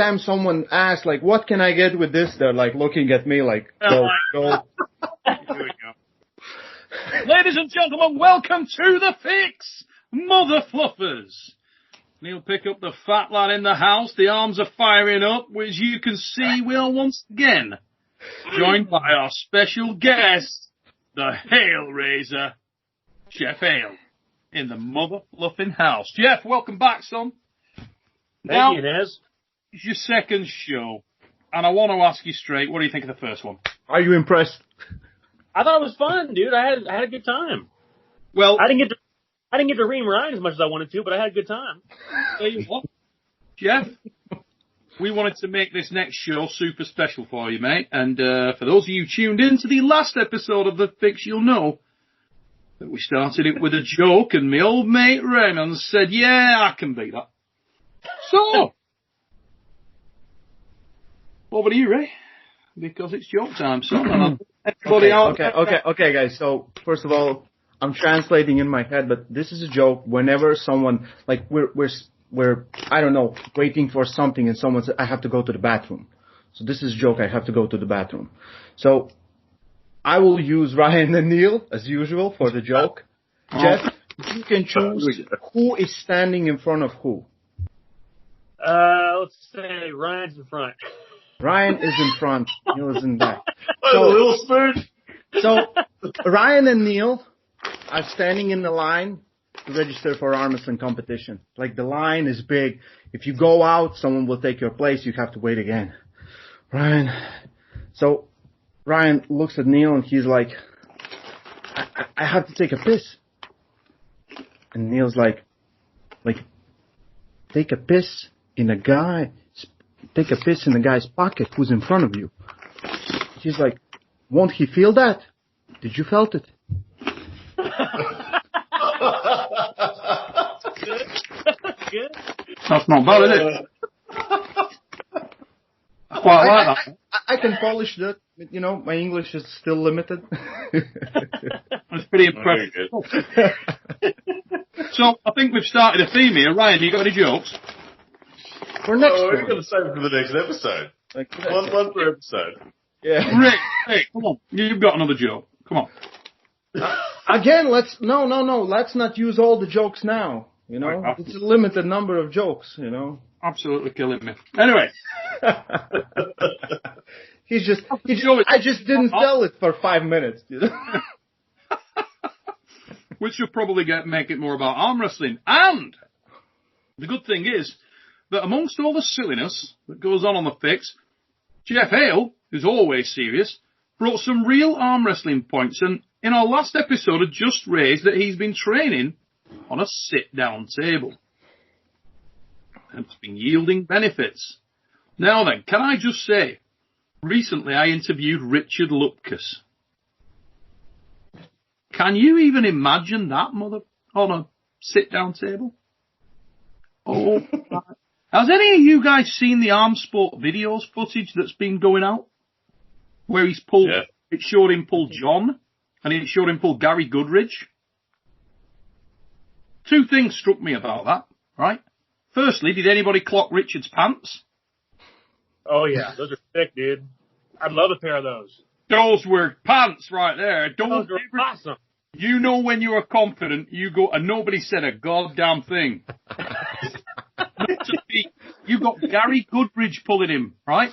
time someone asks, like, what can I get with this, they're like looking at me like, go. Here we go. Ladies and gentlemen, welcome to the fix, Mother Fluffers. Neil, pick up the fat lad in the house. The arms are firing up, which you can see we are once again joined by our special guest, the HALERAISER, Geoff Hale, in the Mother Fluffing house. Geoff, welcome back, son. Thank you, Nez. It's your second show, and I want to ask you straight, what do you think of the first one? Are you impressed? I thought it was fun, dude. I had a good time. Well, I didn't get to ream Ryan as much as I wanted to, but I had a good time. Tell you what, Geoff, we wanted to make this next show super special for you, mate. And for those of you tuned in to the last episode of The Fix, you'll know that we started it with a joke, and my old mate Raimonds said, yeah, I can beat that. So, over to you, Ray, because it's joke time, son. Okay, guys. So, first of all, I'm translating in my head, but this is a joke. Whenever someone, like, we're I don't know, waiting for something, and someone says, I have to go to the bathroom. So this is a joke. I have to go to the bathroom. So I will use Ryan and Neil as usual for the joke. Geoff, you can choose who is standing in front of who. Let's say Ryan's in front. Ryan is in front. Neil is in back. So, a little spoon. So Ryan and Neil are standing in the line to register for arm wrestling competition. Like, the line is big. If you go out, someone will take your place. You have to wait again. So Ryan looks at Neil and he's like, I have to take a piss. And Neil's like, take a piss in a guy's pocket who's in front of you. He's like, won't he feel that? Did you felt it? Good. That's not bad, is it? I quite like that. I can polish that. You know, my English is still limited. That's pretty impressive. So, I think we've started a theme here. Ryan, you got any jokes? For next we're one. going to save it for the next episode. Like, One per episode. Yeah. Rick, come on. You've got another joke. Come on. Again, let's not use all the jokes now. You know, it's a limited number of jokes. You know, absolutely killing me. Anyway, I just didn't sell it for 5 minutes. You know? We should probably make it more about arm wrestling. And the good thing is that amongst all the silliness that goes on the fix, Geoff Hale, who's always serious, brought some real arm wrestling points, and in our last episode had just raised that he's been training on a sit-down table. And it's been yielding benefits. Now then, can I just say, recently I interviewed Richard Lupkes. Can you even imagine that, mother, on a sit-down table? Oh, has any of you guys seen the arm sport videos footage that's been going out? Where he's pulled, It showed him pull John, and it showed him pull Gary Goodridge. Two things struck me about that, right? Firstly, did anybody clock Richard's pants? Oh, yeah. Those are thick, dude. I'd love a pair of those. Those were pants right there. Those were awesome. You know when you are confident, you go, and nobody said a goddamn thing. You got Gary Goodridge pulling him, right?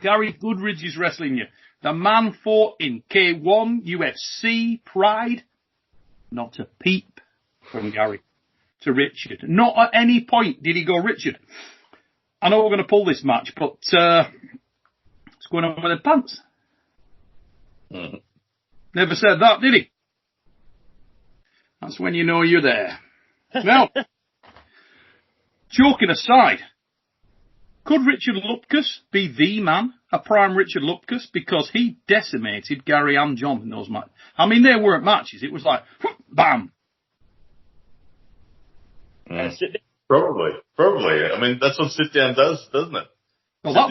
Gary Goodridge is wrestling you. The man fought in K1, UFC, Pride. Not a peep from Gary to Richard. Not at any point did he go, Richard, I know we're going to pull this match, but what's going on with the pants? Never said that, did he? That's when you know you're there. Now, joking aside, could Richard Lupkes be the man, a prime Richard Lupkes, because he decimated Gary and John in those matches? I mean, they weren't matches. It was like, bam. Probably. I mean, that's what sit down does, doesn't it? Well,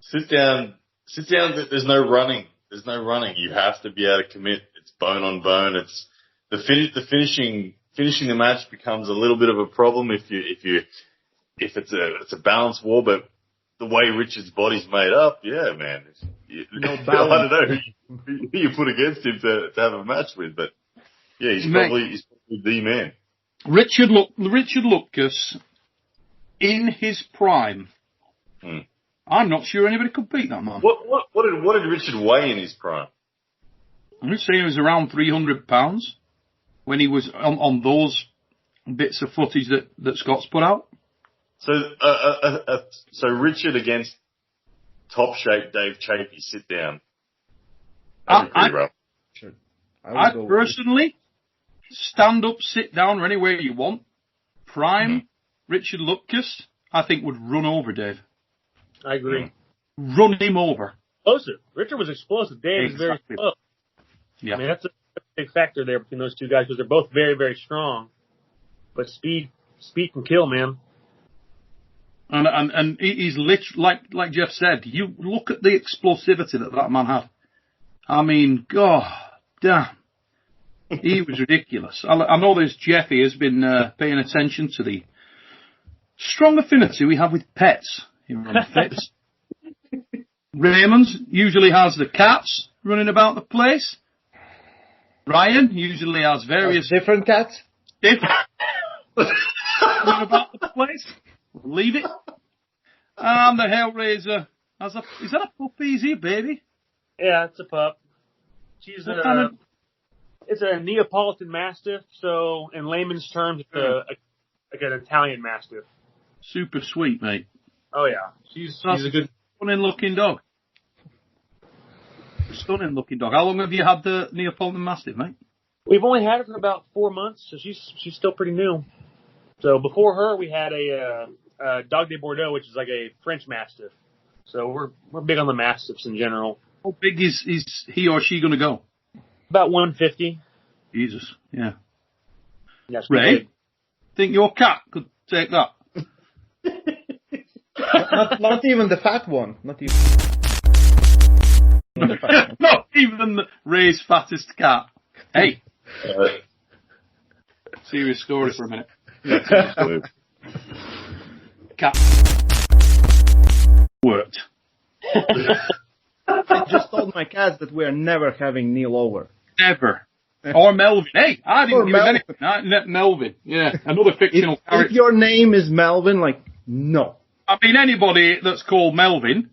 sit down. There's no running. You have to be able to commit. It's bone on bone. It's finishing the match becomes a little bit of a problem if you if it's a balanced war, but the way Richard's body's made up, yeah, man. I don't know who you put against him to have a match with, but yeah, he's probably the man. Richard Lupkes in his prime. I'm not sure anybody could beat that man. What did Richard weigh in his prime? I'm just saying he was around 300 pounds when he was on those bits of footage that Scott's put out. So Richard against top shape Dave Chapey, sit down. I personally, stand up, sit down, or anywhere you want. Prime Richard Lupkes, I think, would run over Dave. I agree. Run him over. Explosive. Richard was explosive. Dave is very slow. Yeah. I mean, that's a big factor there between those two guys because they're both very, very strong. But speed can kill, man. And he's literally, like Geoff said, you look at the explosivity that man had. I mean, God damn. He was ridiculous. I know there's Jeffy has been paying attention to the strong affinity we have with pets here on the Fix. Raimonds usually has the cats running about the place. Ryan usually has various... different cats? Different running about the place. Leave it. And the HALERAISER has is that a puppy? Is he a baby? Yeah, it's a pup. She's it's a Neapolitan Mastiff, so in layman's terms, it's like an Italian Mastiff. Super sweet, mate. Oh yeah, she's a good, stunning looking dog. Stunning looking dog. How long have you had the Neapolitan Mastiff, mate? We've only had her for about 4 months, so she's still pretty new. So before her, we had a Dog de Bordeaux, which is like a French Mastiff. So we're big on the Mastiffs in general. How big is he or she going to go? About 150. Jesus, yeah. Yes, Ray, think your cat could take that? not even the fat one. Not even. Not even Ray's fattest cat. Hey. Serious story for a minute. Cat worked. I just told my cats that we are never having Neil over. Never. Or Melvin. Hey, I didn't give him anything. Melvin. Yeah, another fictional character. If your name is Melvin, no. I mean, anybody that's called Melvin,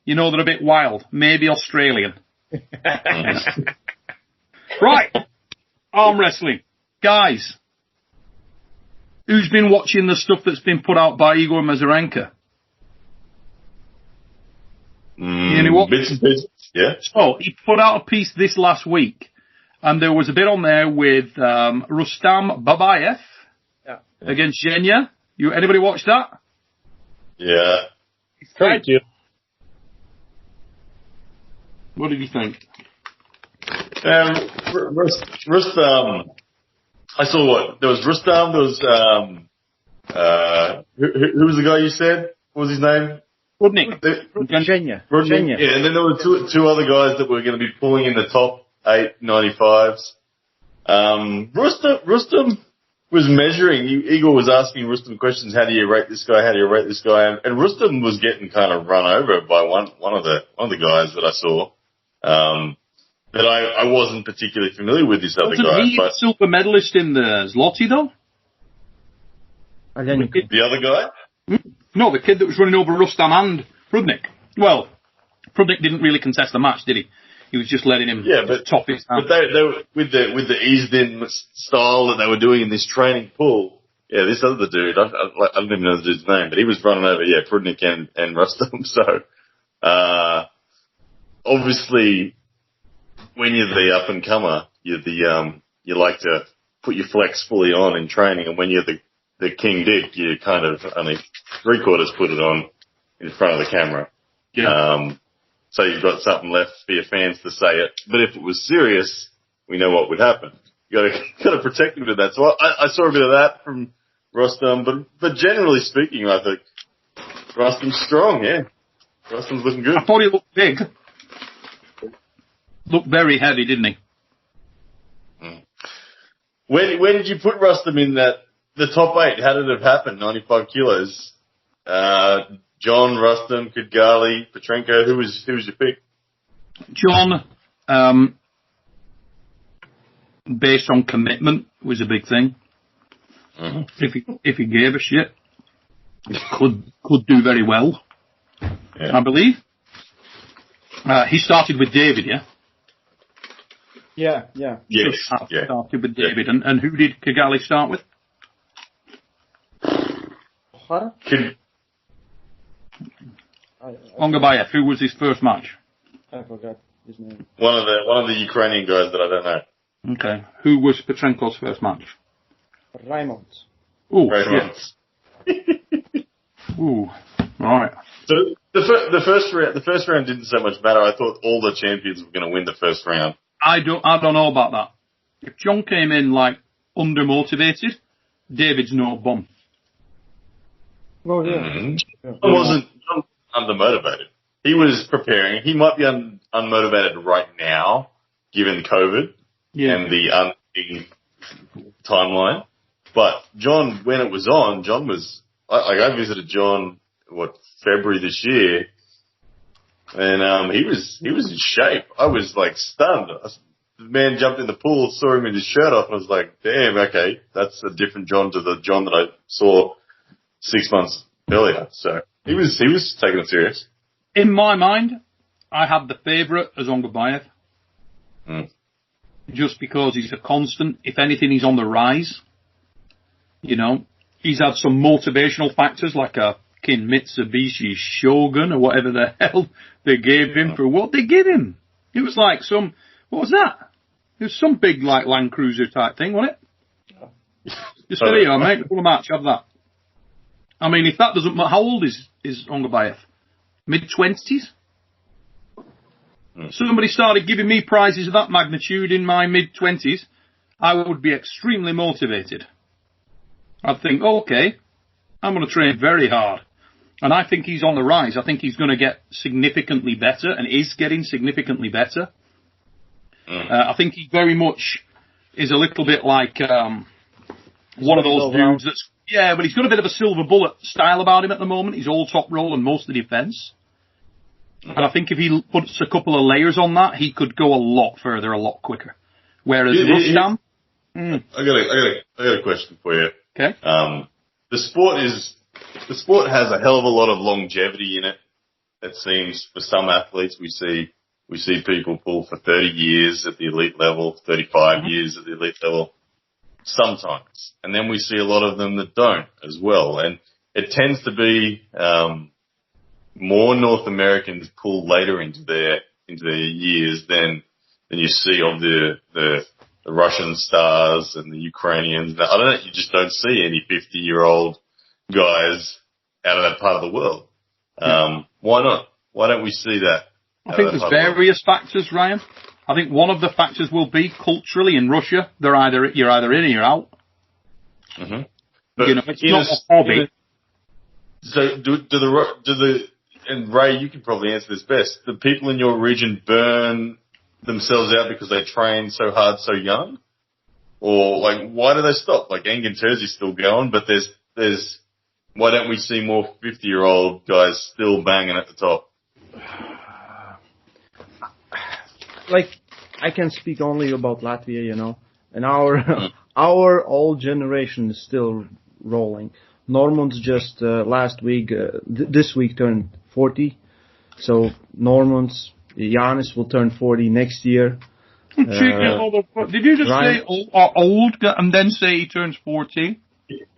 you know they're a bit wild. Maybe Australian. Right. Arm wrestling. Guys. Who's been watching the stuff that's been put out by Igor Mazurenka? Bits and pieces, yeah. So, he put out a piece this last week, and there was a bit on there with Rustam Babayev against Zhenya. Anybody watch that? Yeah. He's tried to. What did you think? Rustam. I saw what? There was Rustam, there was, who was the guy you said? What was his name? Rudnick. Zhenya. Yeah, and then there were two other guys that were going to be pulling in the top 8 95s. Rustam was measuring, Igor was asking Rustam questions, how do you rate this guy, how do you rate this guy? And Rustam was getting kind of run over by one of the guys that I saw. That I wasn't particularly familiar with this other guy. Wasn't he a silver medalist in the Zloty, though? The other guy? No, the kid that was running over Rustam and Prudnik. Well, Prudnik didn't really contest the match, did he? He was just letting him top his hand. But they were, with the eased-in style that they were doing in this training pool, yeah, this other dude, I don't even know the dude's name, but he was running over, Prudnik and Rustam. So, obviously, when you're the up-and-comer, you like to put your flex fully on in training, and when you're the King Dick, you kind of only 3/4 put it on in front of the camera. Yeah. So you've got something left for your fans to say it. But if it was serious, we know what would happen. You got to protect him with that. So I saw a bit of that from Rustam, but generally speaking, I think Rustam's strong. Yeah, Rustam's looking good. I thought he looked big. Looked very heavy, didn't he? Where did you put Rustam in the top 8? How did it happen? 95 kilos. John, Rustam, Kudgali, Petrenko. Who was your pick? John, based on commitment, was a big thing. Mm-hmm. If he gave a shit, could do very well. Yeah. I believe. He started with David, yeah? Yeah. Yes. Started with David. And who did Kigali start with? Ongabayev. Who was his first match? I forgot his name. One of the Ukrainian guys that I don't know. Okay. Who was Petrenko's first match? Raimonds. Ooh, Raimonds. Ooh, right. So the first round didn't so much matter. I thought all the champions were going to win the first round. I don't know about that. If John came in like undermotivated, David's no bum. Oh yeah. Mm-hmm. John wasn't undermotivated. He was preparing. He might be unmotivated right now, given COVID and the uneven timeline. But John, when it was on, John was. I visited John February this year, and he was in shape. I was like stunned. The man jumped in the pool, saw him with his shirt off, and I was like, "Damn, okay, that's a different John to the John that I saw 6 months earlier." So he was taking it serious. In my mind, I have the favourite as Ongabayev, just because he's a constant. If anything, he's on the rise. You know, he's had some motivational factors like a Kin Mitsubishi Shogun or whatever the hell they gave him for what they gave him. It was like what was that? It was some big like Land Cruiser type thing, wasn't it? Just there you go, mate. Full of match, have that. I mean, if that doesn't, how old is Ongabayev? Mid-20s? Somebody started giving me prizes of that magnitude in my mid-20s, I would be extremely motivated. I'd think, okay, I'm going to train very hard. And I think he's on the rise. I think he's going to get significantly better and is getting significantly better. I think he very much is a little bit like one of those dudes that's... Yeah, but he's got a bit of a silver bullet style about him at the moment. He's all top roll and most of the defence. And I think if he puts a couple of layers on that, he could go a lot further, a lot quicker. Whereas Rustam... I got a question for you. Okay. The sport has a hell of a lot of longevity in it. It seems for some athletes we see people pull for 30 years at the elite level, 35 years at the elite level, sometimes, and then we see a lot of them that don't as well. And it tends to be more North Americans pull later into their years than you see of the Russian stars and the Ukrainians. I don't know, you just don't see any 50-year-old guys out of that part of the world. Why not? Why don't we see that? I think there's various factors, Ryan. I think one of the factors will be culturally in Russia, you're either in or you're out. Mm-hmm. But you know, it's not a hobby. So and Ray, you can probably answer this best. The people in your region burn themselves out because they train so hard so young? Or like, why do they stop? Like Engin Terzi's still going, but there's why don't we see more 50-year-old guys still banging at the top? Like, I can speak only about Latvia, you know, and our old generation is still rolling. Normans just last week, this week turned 40, so Normans, Jannis will turn 40 next year. Did you just say old and then say he turns 40?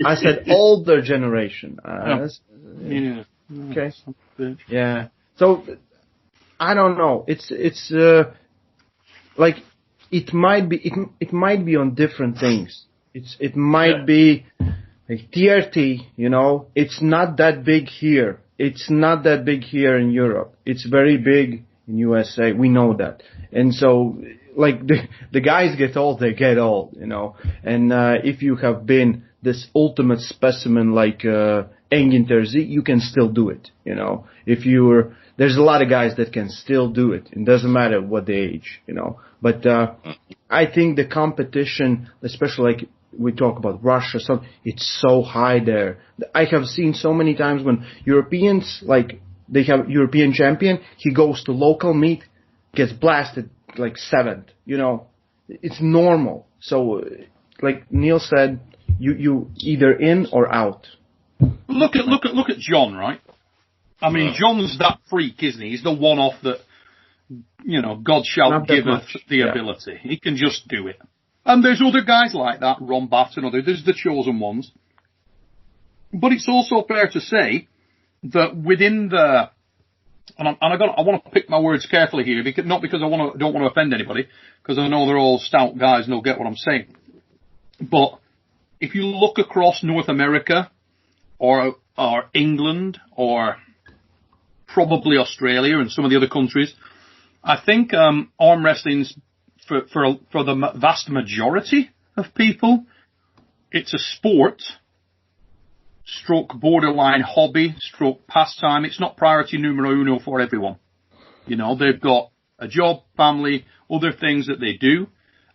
I said older generation. Yeah. Okay. Yeah. So I don't know. It's like it might be on different things. It might be like TRT. You know, it's not that big here. It's not that big here in Europe. It's very big in USA. We know that. And so, like the guys get old, they get old. You know. And if you have been this ultimate specimen like Engin Terzi, you can still do it. You know, there's a lot of guys that can still do it. It doesn't matter what the age, you know. But I think the competition, especially like we talk about Russia, so it's so high there. I have seen so many times when Europeans, like, they have European champion, he goes to local meet, gets blasted like 7th, you know. It's normal. So, like Neil said, you either in or out. Look at John, right? I mean, John's that freak, isn't he? He's the one-off that, you know, God shall giveth the ability. He can just do it. And there's other guys like that, Ron Batt and others. There's the chosen ones. But it's also fair to say that within the, I want to pick my words carefully here, because, not because I don't want to offend anybody, because I know they're all stout guys and they'll get what I'm saying. But if you look across North America, or England, or probably Australia and some of the other countries, I think arm wrestling's for the vast majority of people, it's a sport, stroke borderline hobby, stroke pastime. It's not priority numero uno for everyone. You know, they've got a job, family, other things that they do,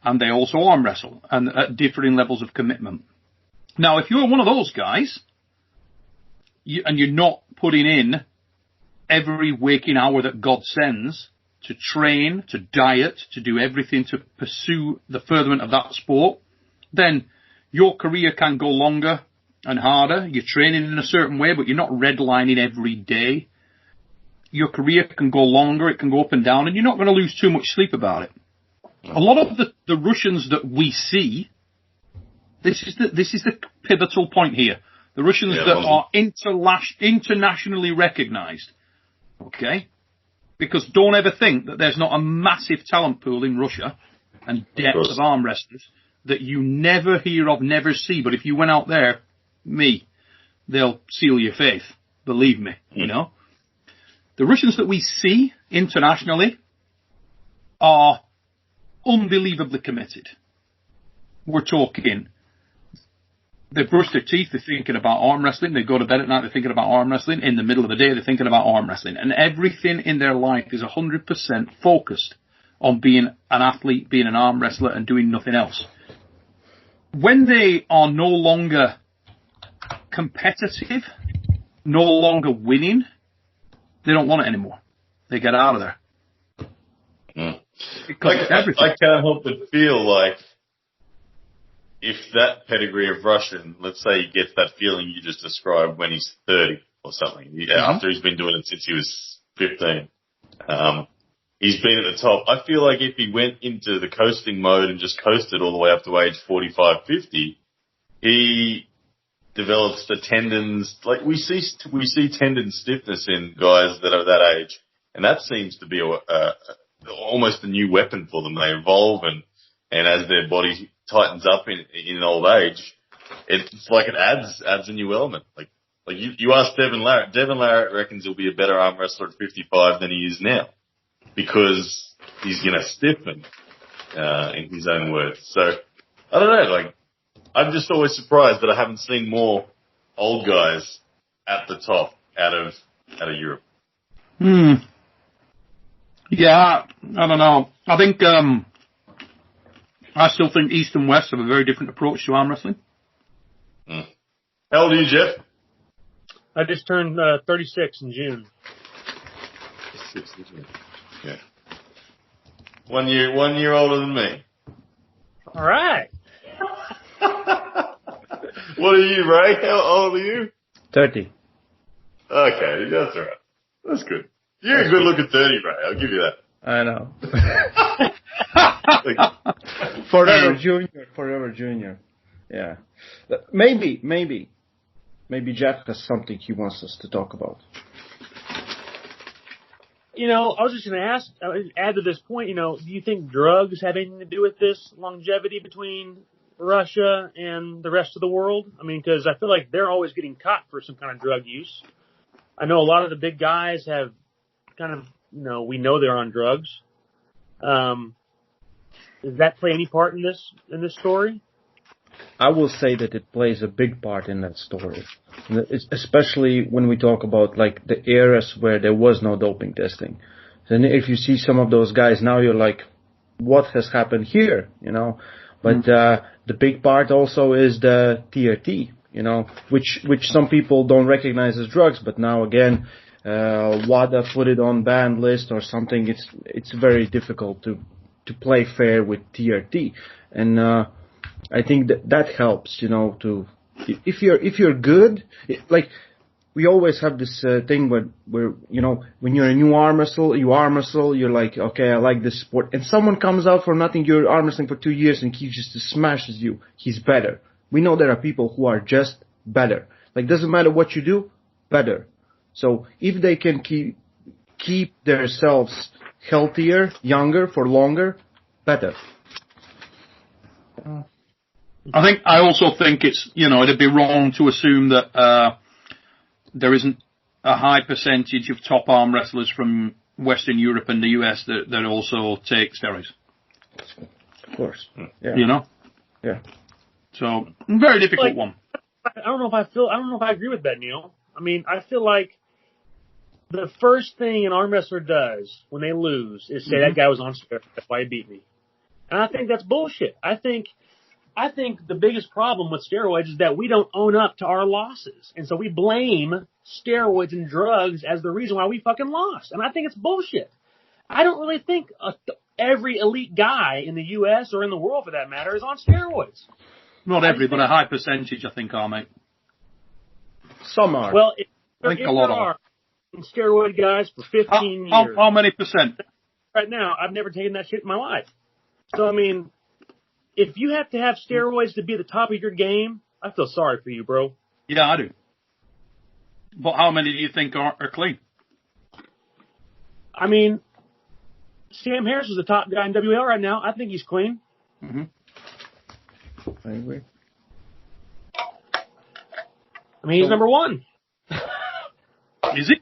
and they also arm wrestle, and at differing levels of commitment. Now, if you're one of those guys, and you're not putting in every waking hour that God sends to train, to diet, to do everything to pursue the furtherance of that sport, then your career can go longer and harder. You're training in a certain way, but you're not redlining every day. Your career can go longer, it can go up and down, and you're not going to lose too much sleep about it. A lot of the Russians that we see, this is the pivotal point here. The Russians that are internationally recognized, okay? Because don't ever think that there's not a massive talent pool in Russia and depth of arm wrestlers that you never hear of, never see. But if you went out there, they'll seal your faith. Believe me, you know. The Russians that we see internationally are unbelievably committed. We're talking, they brush their teeth, they're thinking about arm wrestling. They go to bed at night, they're thinking about arm wrestling. In the middle of the day, they're thinking about arm wrestling. And everything in their life is 100% focused on being an athlete, being an arm wrestler, and doing nothing else. When they are no longer competitive, no longer winning, they don't want it anymore. They get out of there. Because I can't help but feel like if that pedigree of Russian, let's say he gets that feeling you just described when he's 30 or something, after he's been doing it since he was 15, he's been at the top. I feel like if he went into the coasting mode and just coasted all the way up to age 45, 50, he develops the tendons. Like we see tendon stiffness in guys that are that age, and that seems to be almost a new weapon for them. They evolve, and as their body tightens up in old age, it's like it adds a new element. Like you ask Devin Larratt. Devin Larratt reckons he'll be a better arm wrestler at 55 than he is now because he's going to stiffen, in his own words. So I don't know. Like I'm just always surprised that I haven't seen more old guys at the top out of Europe. Yeah, I don't know. I think I still think East and West have a very different approach to arm wrestling. How old are you, Geoff? I just turned 36 in June. 36 in June. Yeah. 1 year older than me. All right. What are you, Ray? How old are you? 30. Okay, that's all right. That's good. You're a good looking 30, Ray. I'll give you that. I know. Forever junior. Yeah. Maybe Geoff has something he wants us to talk about. You know, I was just going to add to this point, you know, do you think drugs have anything to do with this longevity between Russia and the rest of the world? I mean, because I feel like they're always getting caught for some kind of drug use. I know a lot of the big guys have kind of, you know, we know they're on drugs. Does that play any part in this story? I will say that it plays a big part in that story, especially when we talk about like the eras where there was no doping testing. Then if you see some of those guys now, you're like, what has happened here? You know, But the big part also is the TRT, which some people don't recognize as drugs, but now again, WADA put it on banned list or something. It's very difficult to play fair with TRT, and I think that helps, to if you're good, like we always have this thing where when you're a new arm wrestler, you're like, okay, I like this sport, and someone comes out for nothing, you're arm wrestling for 2 years, and he just smashes you. He's better. We know there are people who are just better. Like, doesn't matter what you do, better. So if they can keep themselves healthier, younger, for longer, better. I also think it's, it'd be wrong to assume that there isn't a high percentage of top arm wrestlers from Western Europe and the US that also take steroids. Of course. Yeah. Yeah. So, very difficult one. I don't know if I agree with that, Neil. I mean, I feel like the first thing an arm wrestler does when they lose is say that guy was on steroids, that's why he beat me. And I think that's bullshit. I think the biggest problem with steroids is that we don't own up to our losses. And so we blame steroids and drugs as the reason why we fucking lost. And I think it's bullshit. I don't really think every elite guy in the U.S. or in the world, for that matter, is on steroids. Not every, but a high percentage, I think, are, mate. Some are. Well, I think a lot are. Steroid guys for 15 years. How many percent? Right now, I've never taken that shit in my life. So, I mean, if you have to have steroids to be at the top of your game, I feel sorry for you, bro. Yeah, I do. But how many do you think are clean? I mean, Sam Harris is the top guy in WL right now. I think he's clean. Mm-hmm. I agree. I mean, he's number one. Is he?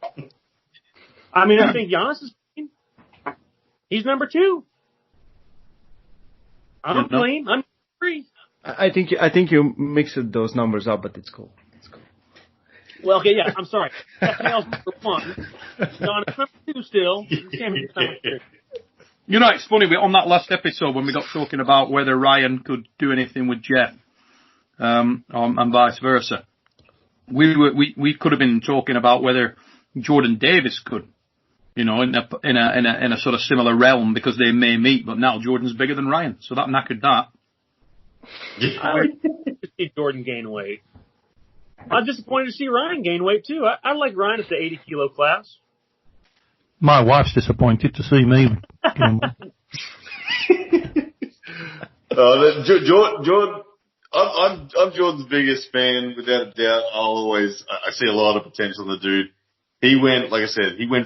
I mean, I think Jannis is clean. He's number two. I'm clean. I'm free. I think you mixed those numbers up, but it's cool. Well, okay, yeah, I'm sorry. Geoff Hale's number one. Jannis number two still. Sam Harris number three. It's funny, on that last episode when we got talking about whether Ryan could do anything with Geoff, and vice versa, we could have been talking about whether Jordan Davis could, in a sort of similar realm, because they may meet, but now Jordan's bigger than Ryan, so that knackered that. I like to see Jordan gain weight. I'm disappointed to see Ryan gain weight too. I like Ryan at the 80 kilo class. My wife's disappointed to see me. Jordan, I'm Jordan's biggest fan, without a doubt. I see a lot of potential in the dude. He went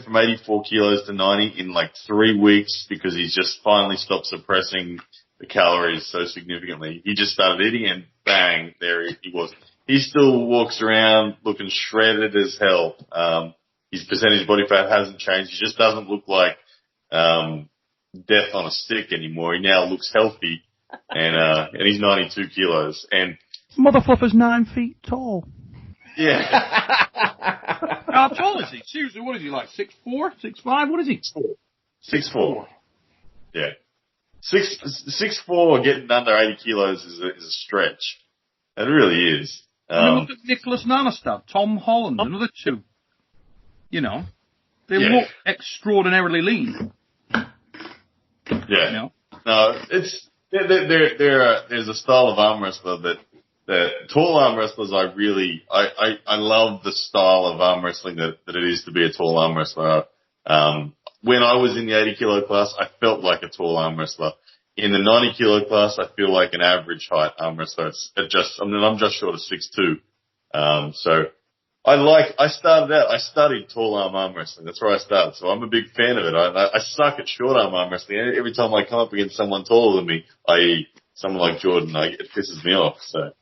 from 84 kilos to 90 in like 3 weeks because he's just finally stopped suppressing the calories so significantly. He just started eating and bang, there he was. He still walks around looking shredded as hell. His percentage body fat hasn't changed. He just doesn't look like death on a stick anymore. He now looks healthy, and he's 92 kilos. And Motherfluffer's 9 feet tall. Yeah. How tall is he? Seriously, what is he, like 6'4", 6'5"? What is he? 6'4". Yeah. 6'4", getting under 80 kilos is a stretch. It really is. Look at Nicholas Nanastad, Tom Holland, another two. They look extraordinarily lean. Yeah. No, it's there's a style of arm wrestler that tall arm wrestlers I love the style of arm wrestling that it is to be a tall arm wrestler. When I was in the 80 kilo class, I felt like a tall arm wrestler. In the 90 kilo class, I feel like an average height arm wrestler. I'm just short of 6'2". So I studied tall arm wrestling. That's where I started. So I'm a big fan of it. I suck at short arm wrestling. Every time I come up against someone taller than me, i.e. someone like Jordan, it pisses me off. So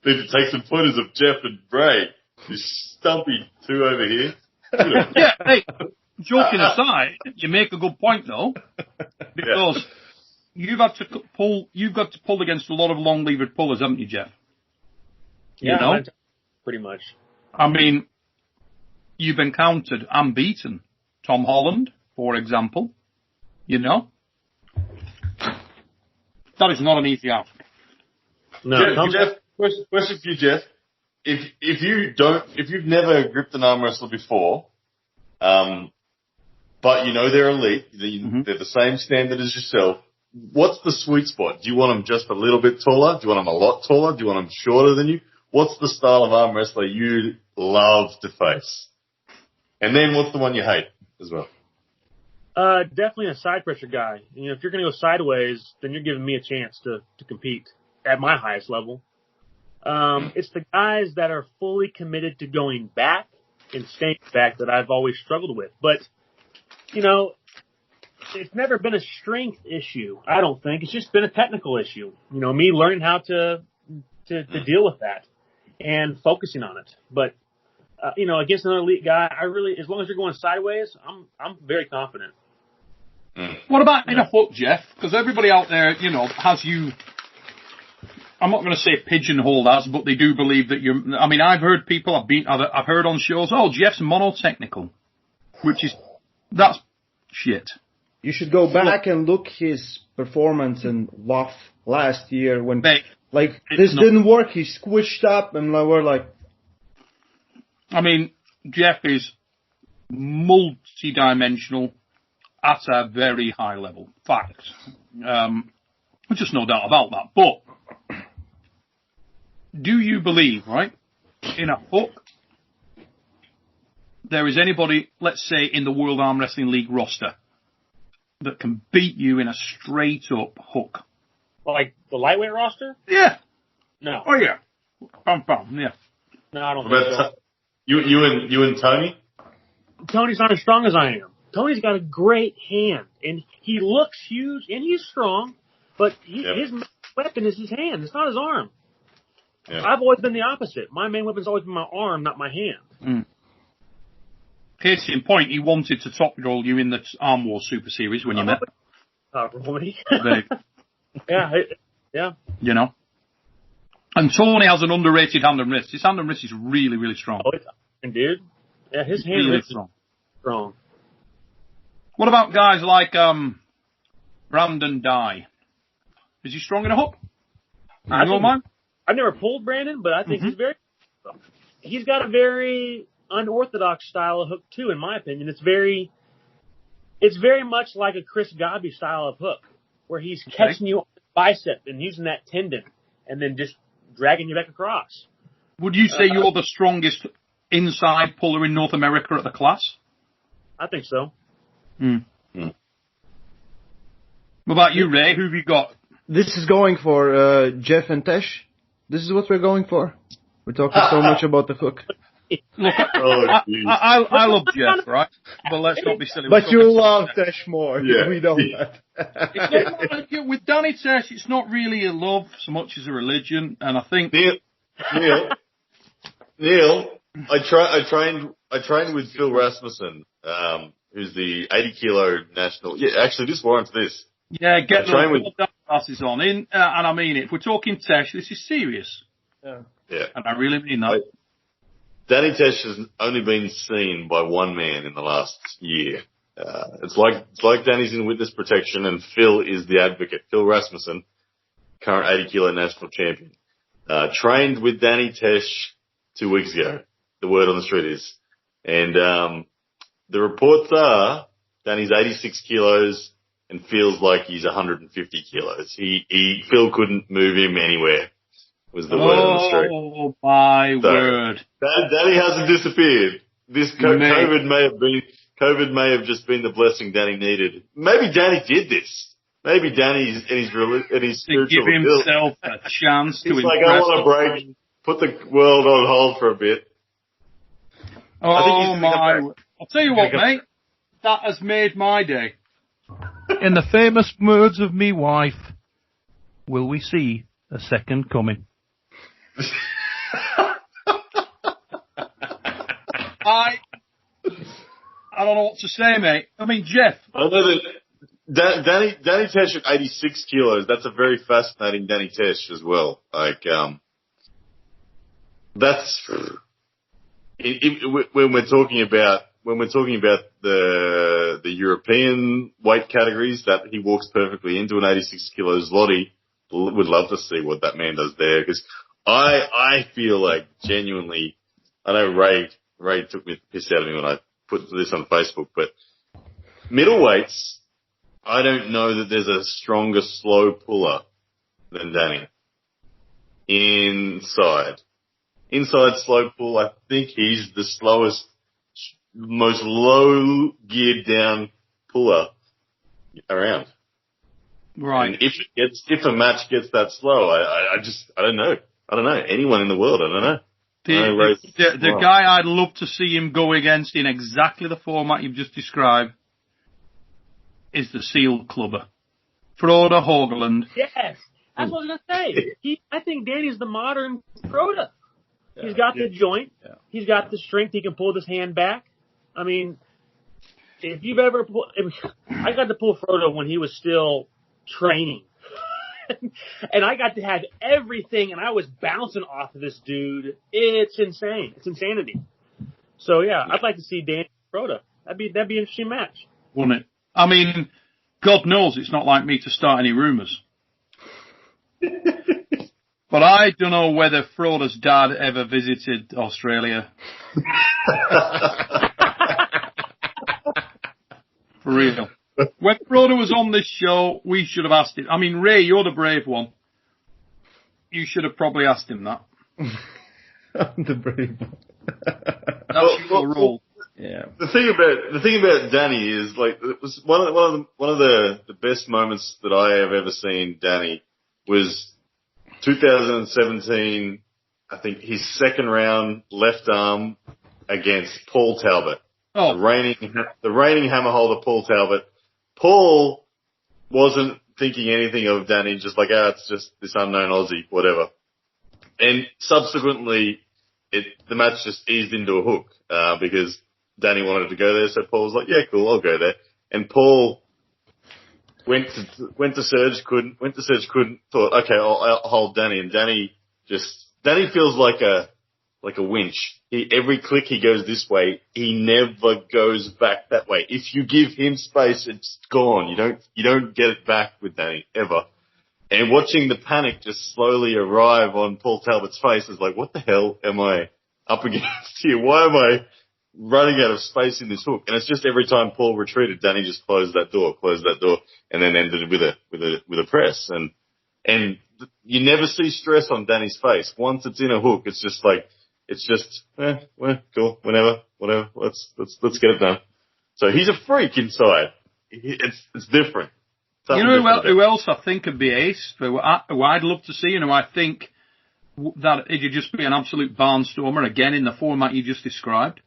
need to take some photos of Geoff and Bray. This stumpy two over here. Yeah, hey, joking aside, you make a good point though, because you've got to pull against a lot of long-levered pullers, haven't you, Geoff? Yeah, pretty much. I mean, you've encountered and beaten Tom Holland, for example. That is not an easy ask. No, Jeff, question for you, Jeff. If you've never gripped an arm wrestler before, but you know they're elite, they're the same standard as yourself, what's the sweet spot? Do you want them just a little bit taller? Do you want them a lot taller? Do you want them shorter than you? What's the style of arm wrestler you love to face? And then what's the one you hate as well? Definitely a side pressure guy. You know, if you're going to go sideways, then you're giving me a chance to compete at my highest level. It's the guys that are fully committed to going back and staying back that I've always struggled with. But, you know, it's never been a strength issue, I don't think. It's just been a technical issue. You know, me learning how to deal with that and focusing on it. But, you know, against another elite guy, as long as you're going sideways, I'm very confident. What about in a hook, Jeff? Because everybody out there, you know, has you. I'm not going to say pigeonholed as, but they do believe that you're. I mean, I've heard people. I've heard on shows. Oh, Jeff's monotechnical, that's shit. You should go back and look his performance in WAF last year when this didn't work. He squished up and we're like. I mean, Jeff is multi-dimensional at a very high level. Fact. There's just no doubt about that. But do you believe, right, in a hook, there is anybody, let's say, in the World Arm Wrestling League roster that can beat you in a straight-up hook? Like the lightweight roster? Yeah. No. Oh, yeah. Bam, bam, yeah. No, I don't think so. You and Tony? Tony's not as strong as I am. Tony's got a great hand, and he looks huge, and he's strong, but his weapon is his hand. It's not his arm. Yeah. I've always been the opposite. My main weapon's always been my arm, not my hand. Case in point, he wanted to top roll you in the Arm War Super Series when you met. Yeah. You know. And Tony has an underrated hand and wrist. His hand and wrist is really, really strong. Oh, it's dude. Yeah, his hand really is strong. What about guys like Brandon Dye? Is he strong in a hook? I've never pulled Brandon, but I think he's got a very unorthodox style of hook too, in my opinion. It's very much like a Chris Gabi style of hook, where he's catching you on the bicep and using that tendon and then just dragging you back across. Would you say you're the strongest inside puller in North America at the class? I think so. What about you, Ray? Who have you got? This is going for Jeff and Tesh. This is what we're going for. We're talking so much about the hook. Look, I love Jeff, right? But let's not be silly. But you love Tesh more. Yeah. We know that. With Danny Tesh, it's not really a love so much as a religion, and I think Neil, I trained with Phil Rasmussen, who's the 80 kilo national. Yeah, actually, this warrants this. Yeah, get the glasses on. And I mean it. If we're talking Tesh, this is serious. Yeah. And I really mean that. Danny Tesh has only been seen by one man in the last year. It's like Danny's in witness protection and Phil is the advocate. Phil Rasmussen, current 80 kilo national champion, trained with Danny Tesh 2 weeks ago. The word on the street is. And the reports are Danny's 86 kilos and feels like he's 150 kilos. Phil couldn't move him anywhere. Was the word on the street. Oh my word! Danny hasn't disappeared. This COVID may have just been the blessing Danny needed. Maybe Danny did this. Maybe Danny's in his spiritual to give himself a chance to impress. Like, I want to break, put the world on hold for a bit. Oh my! I'll tell you what, mate. That has made my day. In the famous words of me wife, will we see a second coming? I don't know what to say, mate. I mean, Jeff. I know that Danny Tesh at 86 kilos. That's a very fascinating Danny Tesh as well. Like, that's when we're talking about the European weight categories that he walks perfectly into an 86 kilo Zloty. would love to see what that man does there, because I feel like genuinely, I know Ray took me the piss out of me when I put this on Facebook, but middleweights, I don't know that there's a stronger slow puller than Danny. Inside slow pull, I think he's the slowest, most low geared down puller around. Right. And if a match gets that slow, I don't know. I don't know. Anyone in the world, I don't know. The guy I'd love to see him go against in exactly the format you've just described is the Seal Clubber. Frode Haugland. Yes. That's what I was going to say. I think Danny's the modern Frode. Yeah. He's got the joint. Yeah. He's got the strength. He can pull his hand back. I mean, if you've ever I got to pull Frode when he was still training. And I got to have everything, and I was bouncing off of this dude. It's insane. It's insanity. So, yeah, I'd like to see Danny Frode. That'd be an interesting match. Wouldn't it? I mean, God knows it's not like me to start any rumours. But I don't know whether Frodo's dad ever visited Australia. For real. When Frodo was on this show, we should have asked him. I mean, Ray, you're the brave one. You should have probably asked him that. I'm the brave one. That's your role. Yeah. The thing about Danny is, like, it was one of the best moments that I have ever seen Danny was 2017. I think his second round left arm against Paul Talbot. Oh. The reigning hammer holder, Paul Talbot. Paul wasn't thinking anything of Danny, just like, it's just this unknown Aussie, whatever. And subsequently, the match just eased into a hook, because Danny wanted to go there, so Paul was like, yeah, cool, I'll go there. And Paul went to Surge, couldn't, thought, okay, I'll hold Danny. And Danny feels like a winch. Every click he goes this way, he never goes back that way. If you give him space, it's gone. You don't get it back with Danny, ever. And watching the panic just slowly arrive on Paul Talbot's face is like, what the hell am I up against here? Why am I running out of space in this hook? And it's just every time Paul retreated, Danny just closed that door, and then ended with a press. And you never see stress on Danny's face. Once it's in a hook, it's just like, cool, whatever, let's get it done. So he's a freak inside. It's different. You know who else I think would be ace, who I'd love to see, and who I think that it'd just be an absolute barnstormer, again, in the format you just described?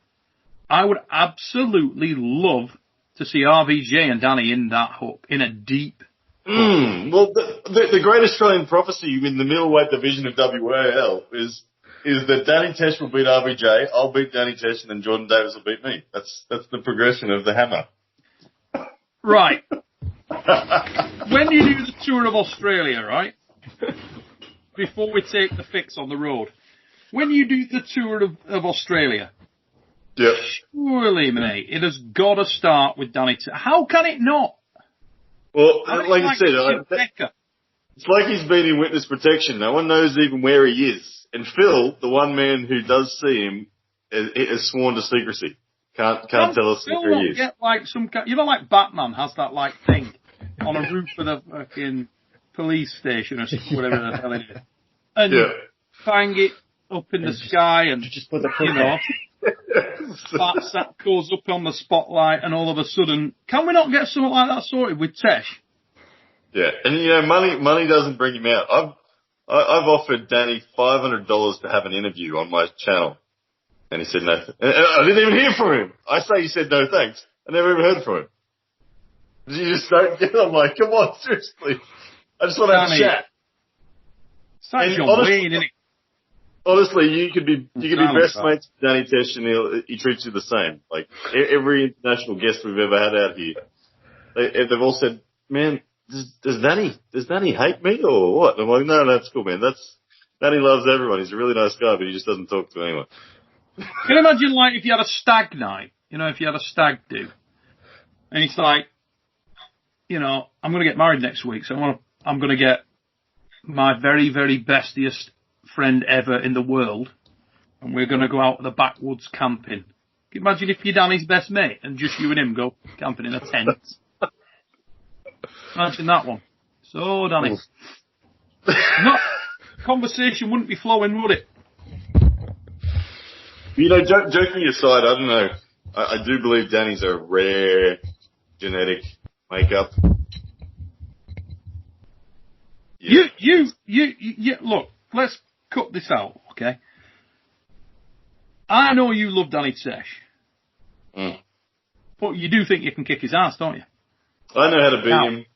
I would absolutely love to see RVJ and Danny in that hook, in a deep hook. Well, the great Australian prophecy in the middleweight division of WAL is that Danny Tesh will beat RVJ, I'll beat Danny Tesh, and then Jordan Davis will beat me. That's the progression of the hammer. Right. When you do the tour of Australia, right? Before we take the fix on the road. When you do the tour of Australia, yep. Surely, mate, it has got to start with Danny Tesh. How can it not? Well, like I said, it's like he's been in witness protection. No one knows even where he is. And Phil, the one man who does see him, is sworn to secrecy. Can't tell us where he is. Get like like Batman has that like thing on a roof of the fucking police station or whatever the hell it is, and you bang it up in the sky, and just put the that goes up on the spotlight, and all of a sudden, can we not get something like that sorted with Tesh? Yeah, and money doesn't bring him out. I've offered Danny $500 to have an interview on my channel. And he said no. I didn't even hear from him. I say he said no thanks. I never even heard from him. You just don't get it. I'm like, come on, seriously. I just want to have a chat. Honestly, you could be best mates with Danny Tesh, and he treats you the same. Like every international guest we've ever had out here, they've all said, man, does Danny hate me or what? And I'm like, no, that's cool, man. Danny loves everyone. He's a really nice guy, but he just doesn't talk to anyone. Can you imagine, like, if you had a stag night, if you had a stag do, and it's like, I'm going to get married next week, so I'm going to get my very, very bestiest friend ever in the world, and we're going to go out to the backwoods camping. Can you imagine if you're Danny's best mate and just you and him go camping in a tent? Imagine that one. So, Danny. Conversation wouldn't be flowing, would it? You know, joking aside, I don't know. I do believe Danny's a rare genetic makeup. Yeah. You, look, let's cut this out, okay? I know you love Danny Tesh. But you do think you can kick his ass, don't you? I know how to beat him.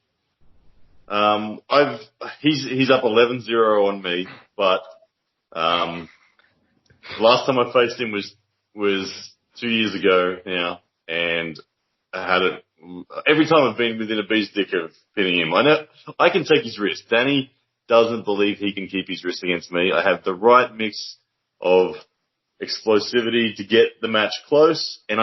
He's up 11-0 on me, but, last time I faced him was 2 years ago now, and I had it. Every time I've been within a bee's dick of pinning him, I know I can take his wrist. Danny doesn't believe he can keep his wrist against me. I have the right mix of explosivity to get the match close, and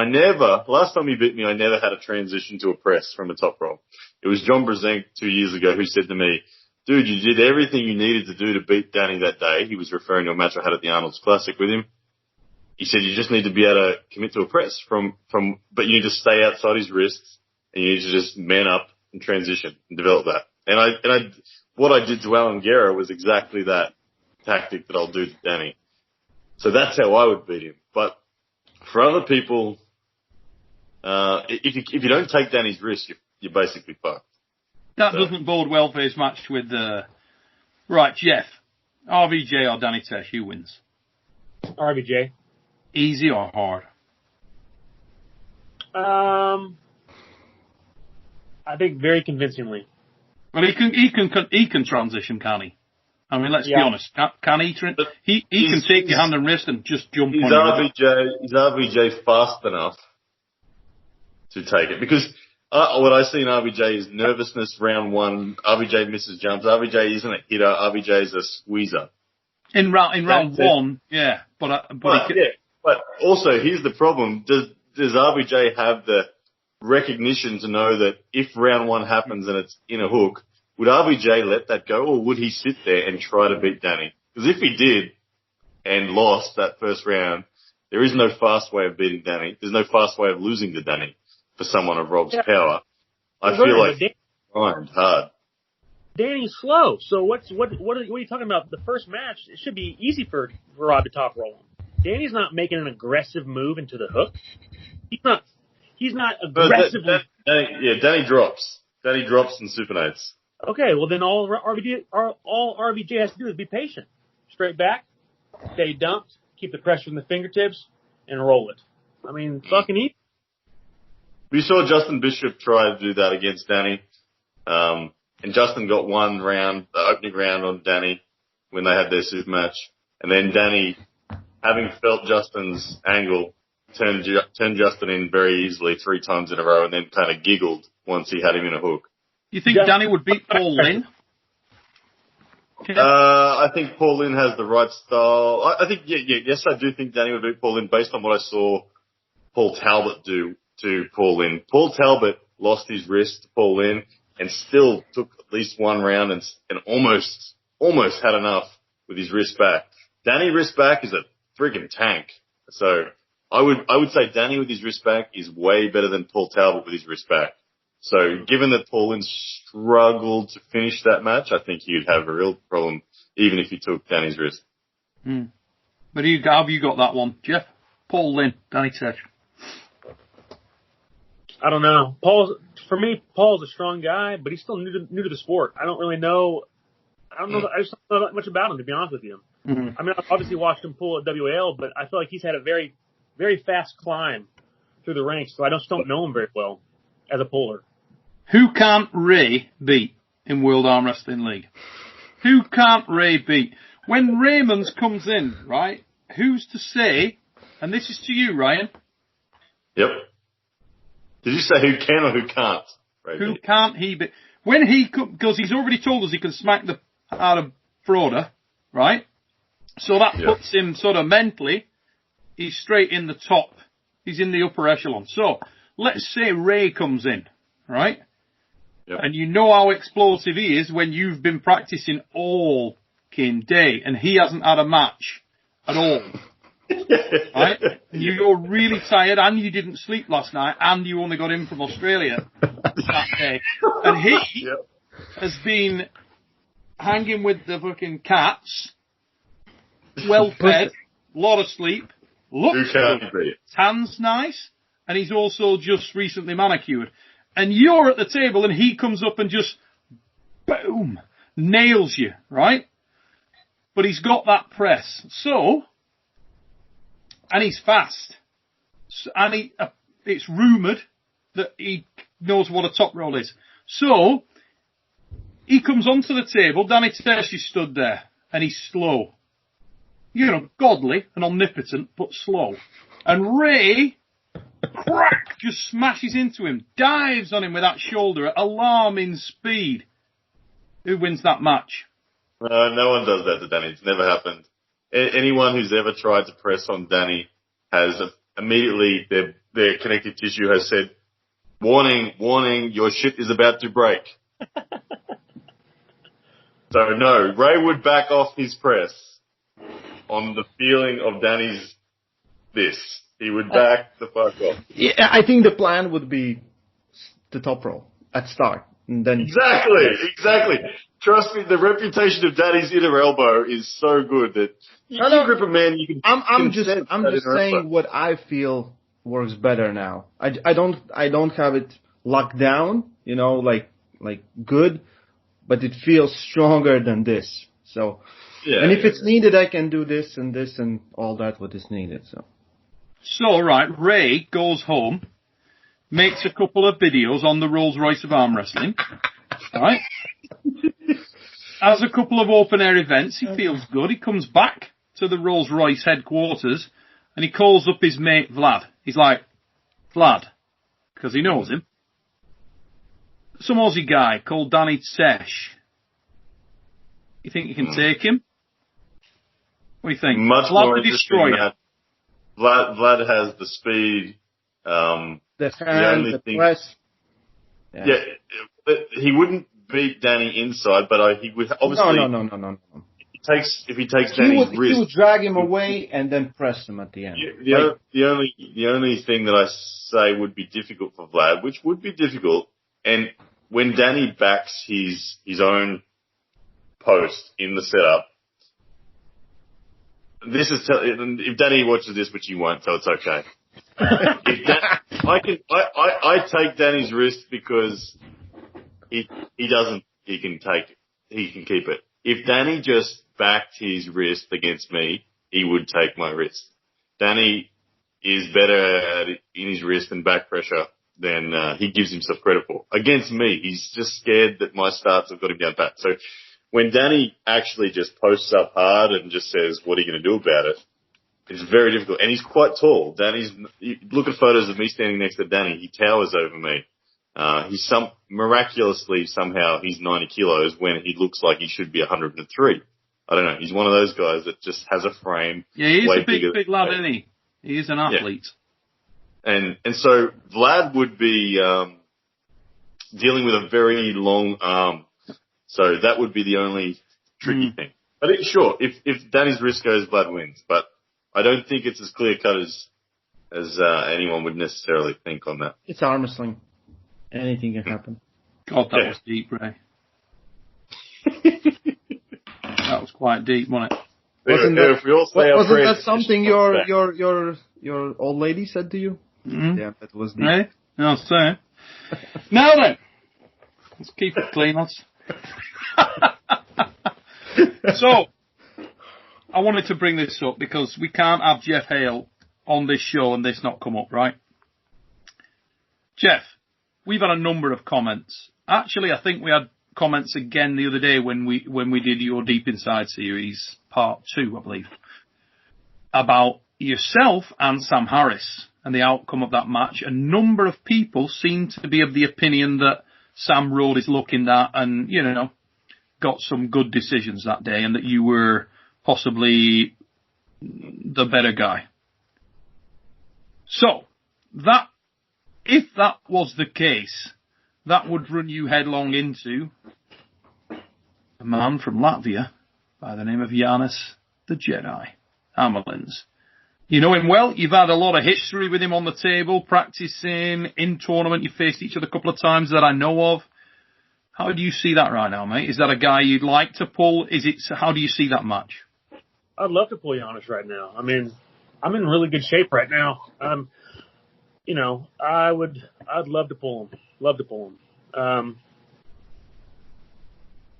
last time he beat me, I never had a transition to a press from a top roll. It was John Brzenk 2 years ago who said to me, dude, you did everything you needed to do to beat Danny that day. He was referring to a match I had at the Arnold's Classic with him. He said you just need to be able to commit to a press but you need to stay outside his wrists, and you need to just man up and transition and develop that. And what I did to Alan Guerra was exactly that tactic that I'll do to Danny. So that's how I would beat him. But for other people, if you don't take Danny's wrist, you're basically fucked. That doesn't bode well for his match with right, Geoff. RVJ or Danny Tesh, who wins? RVJ. Easy or hard? I think very convincingly. Well, he can transition, can he? I mean, let's be honest. Can he? He can take your hand and wrist and just jump on you. Is RVJ fast enough to take it? Because what I see in RVJ is nervousness round one. RVJ misses jumps. RVJ isn't a hitter. RVJ is a squeezer. In round one, yeah. But also, here's the problem. Does RVJ have the recognition to know that if round one happens and it's in a hook, would RVJ let that go, or would he sit there and try to beat Danny? Because if he did and lost that first round, there is no fast way of beating Danny. There's no fast way of losing to Danny for someone of Rob's power. I feel like grind hard. Danny's slow. So what are you talking about? The first match, it should be easy for Rob to top roll him. Danny's not making an aggressive move into the hook. He's not aggressively. Danny drops. Danny drops and supinates. Okay, well then all RVJ has to do is be patient. Straight back, stay dumped, keep the pressure in the fingertips, and roll it. I mean, fucking easy. We saw Justin Bishop try to do that against Danny. And Justin got one round, the opening round on Danny when they had their super match. And then Danny, having felt Justin's angle, turned Justin in very easily 3 times in a row and then kind of giggled once he had him in a hook. You think Danny would beat Paul Lynn? I think Paul Lynn has the right style. I think, yes, I do think Danny would beat Paul Lynn based on what I saw Paul Talbot do to Paul Lynn. Paul Talbot lost his wrist to Paul Lynn and still took at least one round and almost had enough with his wrist back. Danny wrist back is a freaking tank. So I would say Danny with his wrist back is way better than Paul Talbot with his wrist back. So given that Paul Lynn struggled to finish that match, I think he'd have a real problem even if he took Danny's wrist. But have you got that one, Geoff? Paul Lynn, Danny Tesh. I don't know. For me, Paul's a strong guy, but he's still new to the sport. I don't really know. I just don't know that much about him, to be honest with you. Mm-hmm. I mean, I've obviously watched him pull at WAL, but I feel like he's had a very, very fast climb through the ranks, so I just don't know him very well as a puller. Who can't Ray beat in World Armwrestling League? Who can't Ray beat? When Raimonds comes in, right, who's to say, and this is to you, Ryan. Yep. Did you say who can or who can't? Ray who can't he beat? When because he's already told us he can smack the out of Froda, right? So that puts him sort of mentally, he's straight in the top. He's in the upper echelon. So let's say Ray comes in, right? Yep. And you know how explosive he is when you've been practicing all day and he hasn't had a match at all. Right? And you're really tired and you didn't sleep last night and you only got in from Australia that day. And he has been hanging with the fucking cats, well fed, lot of sleep, looks good, his hand's nice, and he's also just recently manicured. And you're at the table and he comes up and just, boom, nails you, right? But he's got that press. So, and he's fast. And it's rumoured that he knows what a top roll is. So, he comes onto the table, Danny Tesh is stood there, and he's slow. You know, godly and omnipotent, but slow. And Ray, crack, just smashes into him, dives on him with that shoulder at alarming speed. Who wins that match? No one does that to Danny. It's never happened. Anyone who's ever tried to press on Danny has immediately, their connective tissue has said, warning, your shit is about to break. So no, Ray would back off his press on the feeling of Danny's this. He would back the fuck off. Yeah, I think the plan would be the top roll at start. And then Exactly. Trust me, the reputation of Danny's inner elbow is so good that you grip a man, you can. I'm just saying what I feel works better now. I don't have it locked down, you know, like good, but it feels stronger than this. So, and if it's needed, I can do this and all that what is needed. So right, Ray goes home, makes a couple of videos on the Rolls Royce of arm wrestling, right? Has a couple of open air events, he feels good, he comes back to the Rolls Royce headquarters and he calls up his mate Vlad. He's like, Vlad, because he knows him. Some Aussie guy called Danny Tesh. You think you can take him? What do you think? Much Vlad more the Destroyer. Vlad has the speed. the hand, the press. Yeah, he wouldn't beat Danny inside, but he would obviously. No. If he takes Danny's wrist, he would drag him away and then press him at the end. The only thing that I say would be difficult for Vlad, which would be difficult, and when Danny backs his own post in the setup, this is if Danny watches this, which he won't, so it's okay. I take Danny's wrist because he can keep it. If Danny just backed his wrist against me, he would take my wrist. Danny is better in his wrist and back pressure than he gives himself credit for. Against me, he's just scared that my starts have got him down pat. So when Danny actually just posts up hard and just says, what are you going to do about it? It's very difficult. And he's quite tall. Look at photos of me standing next to Danny. He towers over me. He's miraculously somehow he's 90 kilos when he looks like he should be 103. I don't know. He's one of those guys that just has a frame. Yeah, he's a big lad, isn't he? He is an athlete. Yeah. And so Vlad would be dealing with a very long arm. So that would be the only tricky thing. But if Danny's wrist goes, Vlad wins. But I don't think it's as clear cut as anyone would necessarily think on that. It's arm wrestling. Anything can happen. God, that was deep, Ray. That was quite deep, wasn't it? Wasn't that something your old lady said to you? Mm-hmm. Yeah, that was deep. Right? No, sir. Now then, let's keep it clean, lads. So, I wanted to bring this up because we can't have Geoff Hale on this show and this not come up, right? Geoff, we've had a number of comments. Actually, I think we had comments again the other day when we did your Deep Inside series, part 2, I believe, about yourself and Sam Harris and the outcome of that match. A number of people seem to be of the opinion that Sam rode his luck in that and, you know, got some good decisions that day and that you were possibly the better guy. So, if that was the case, that would run you headlong into a man from Latvia by the name of Jannis the Jedi Amelins. You know him well. You've had a lot of history with him on the table, practicing, in tournament. You faced each other a couple of times that I know of. How do you see that right now, mate? Is that a guy you'd like to pull? How do you see that match? I'd love to pull Jannis right now. I mean, I'm in really good shape right now. I'd love to pull him. Love to pull him.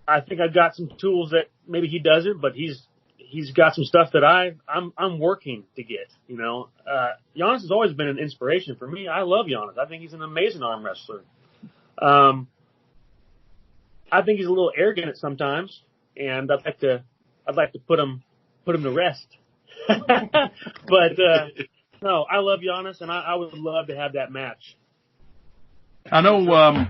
I think I've got some tools that maybe he doesn't, but he's got some stuff that I'm working to get, you know. Jannis has always been an inspiration for me. I love Jannis. I think he's an amazing arm wrestler. I think he's a little arrogant at sometimes, and I'd like to put him to rest. But no, I love Jannis, and I would love to have that match. I know.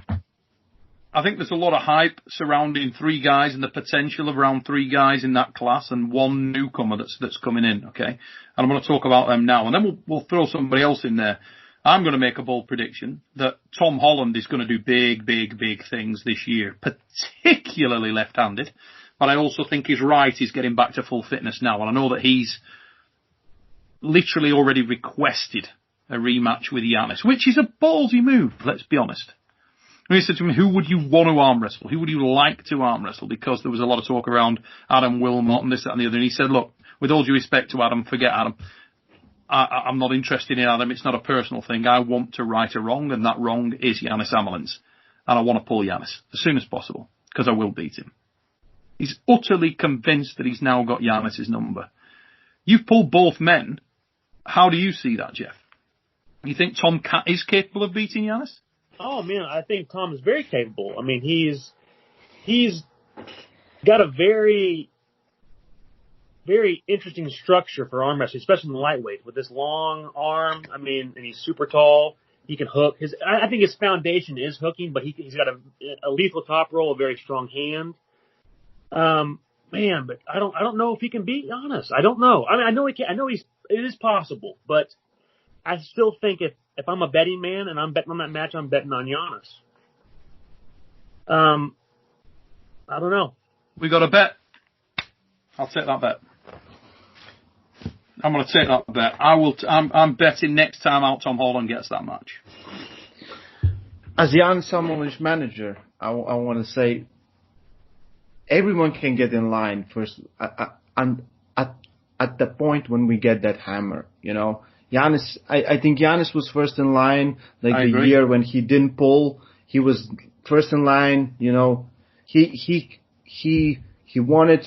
I think there's a lot of hype surrounding 3 guys and the potential of around 3 guys in that class and 1 newcomer that's coming in. Okay, and I'm going to talk about them now, and then we'll throw somebody else in there. I'm going to make a bold prediction that Tom Holland is going to do big things this year, particularly left-handed. But I also think his right is getting back to full fitness now. And I know that he's literally already requested a rematch with Jannis, which is a ballsy move, let's be honest. And he said to me, who would you want to arm wrestle? Who would you like to arm wrestle? Because there was a lot of talk around Adam Wilmot and this, that and the other. And he said, look, with all due respect to Adam, forget Adam. I'm not interested in Adam. It's not a personal thing. I want to right a wrong, and that wrong is Jannis Amelins. And I want to pull Jannis as soon as possible, because I will beat him. He's utterly convinced that he's now got Jannis' number. You've pulled both men. How do you see that, Geoff? You think Tom is capable of beating Jannis? Oh, man, I think Tom is very capable. I mean, he's got a very, very interesting structure for arm wrestling, especially in the lightweight, with this long arm. I mean, and he's super tall. He can hook. I think his foundation is hooking, but he's got a lethal top roll, a very strong hand. Man, but I don't know if he can beat Jannis. I don't know. I mean, I know he can. I know it is possible, but I still think if I'm a betting man and I'm betting on that match, I'm betting on Jannis. I don't know. We got a bet. I'll take that bet. I'm going to take that bet. I'm betting next time out Tom Holland gets that match. As Jan Samuel's manager, I want to say everyone can get in line first. And at the point when we get that hammer, you know, Jannis. I think Jannis was first in line. Like the year when he didn't pull, he was first in line. You know, he won it.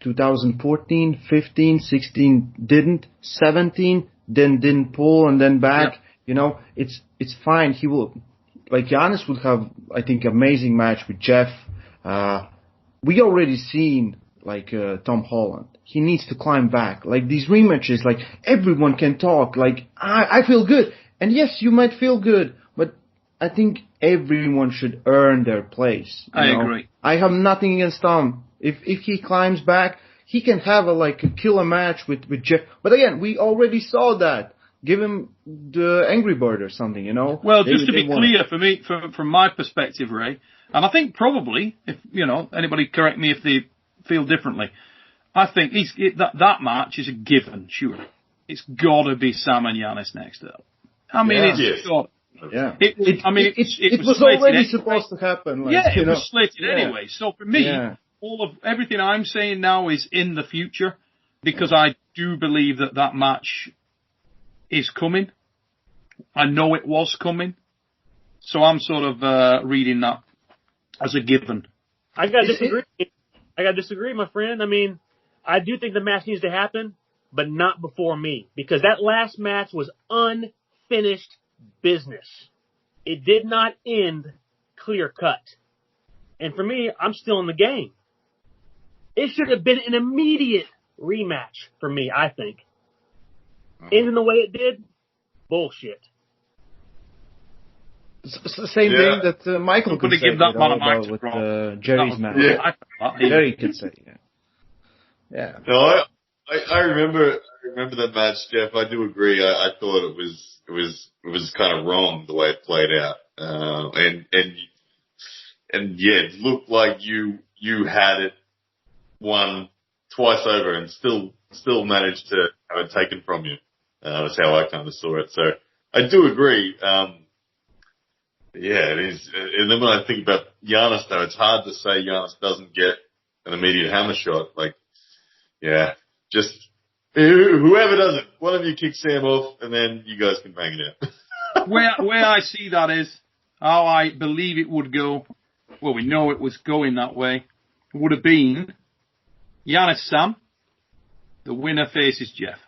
2014, 15, 16 didn't, 17 then didn't pull and then back. Yeah. You know, it's fine. He will, like Jannis will have, I think, amazing match with Geoff. We already seen like Tom Holland. He needs to climb back. Like these rematches, like everyone can talk. Like I feel good, and yes, you might feel good, but I think everyone should earn their place. I agree. I have nothing against Tom. If he climbs back, he can have a killer match with Geoff. But again, we already saw that. Give him the Angry Bird or something, you know. Well, just to be clear, for me, from my perspective, Ray, and I think probably, if you know, anybody correct me if they feel differently. I think that match is a given. Sure, it's got to be Sam and Jannis next up. I mean, it's got. Yeah. It was already supposed to happen. It was slated anyway. So for me, everything I'm saying now is in the future, because I do believe that match is coming. I know it was coming. So I'm sort of reading that as a given. I got to disagree, my friend. I mean, I do think the match needs to happen, but not before me, because that last match was unfinished business. It did not end clear cut. And for me, I'm still in the game. It should have been an immediate rematch for me, I think. Ending the way it did, bullshit. It's the same thing that Michael could say give that man a about with Jerry's match. Jerry could say, yeah. No, I remember that match, Geoff. I do agree. I thought it was kind of wrong the way it played out. And and it looked like you had it won twice over and still managed to have it taken from you. That's how I kind of saw it. So I do agree. Yeah, it is. And then when I think about Jannis, though, it's hard to say Jannis doesn't get an immediate hammer shot. Like, yeah, just whoever does it, one of you kick Sam off, and then you guys can bang it out. Where I see that is how I believe it would go. Well, we know it was going that way. It would have been Jannis Sam. The winner faces Geoff.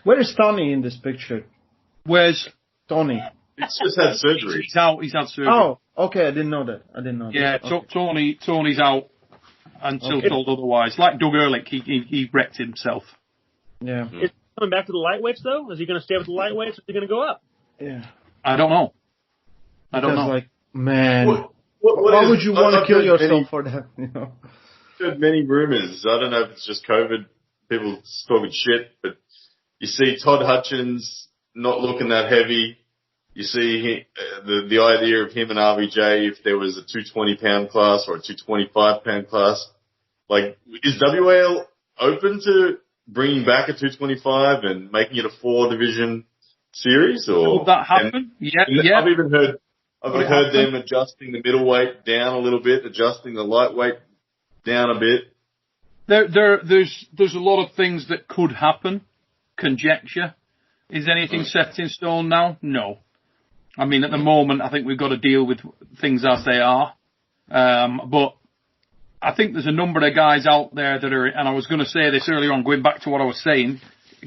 Where is Tony in this picture? Where's Tony? He's just had surgery. He's had surgery. Oh, okay. I didn't know that. Yeah, Okay. Tony's out until told otherwise. Like Doug Ehrlich, he wrecked himself. Yeah. Is he coming back to the lightweights, though? Is he going to stay with the lightweights, or is he going to go up? Yeah. I don't know. I don't know. Like, man, What why would you want to kill yourself for that? You know. I've heard many rumors. I don't know if it's just COVID, people talking shit, but you see Todd Hutchins not looking that heavy. You see the idea of him and RVJ if there was a 220-pound class or a 225-pound class. Like, is WAL open to bringing back a 225 and making it a 4-division series? Or Would that happen? Yeah. I've even heard them adjusting the middleweight down a little bit, adjusting the lightweight down a bit. There's a lot of things that could happen. Conjecture. Is anything set in stone now? No. I mean, at the moment, I think we've got to deal with things as they are. But I think there's a number of guys out there that are, and I was going to say this earlier on, going back to what I was saying,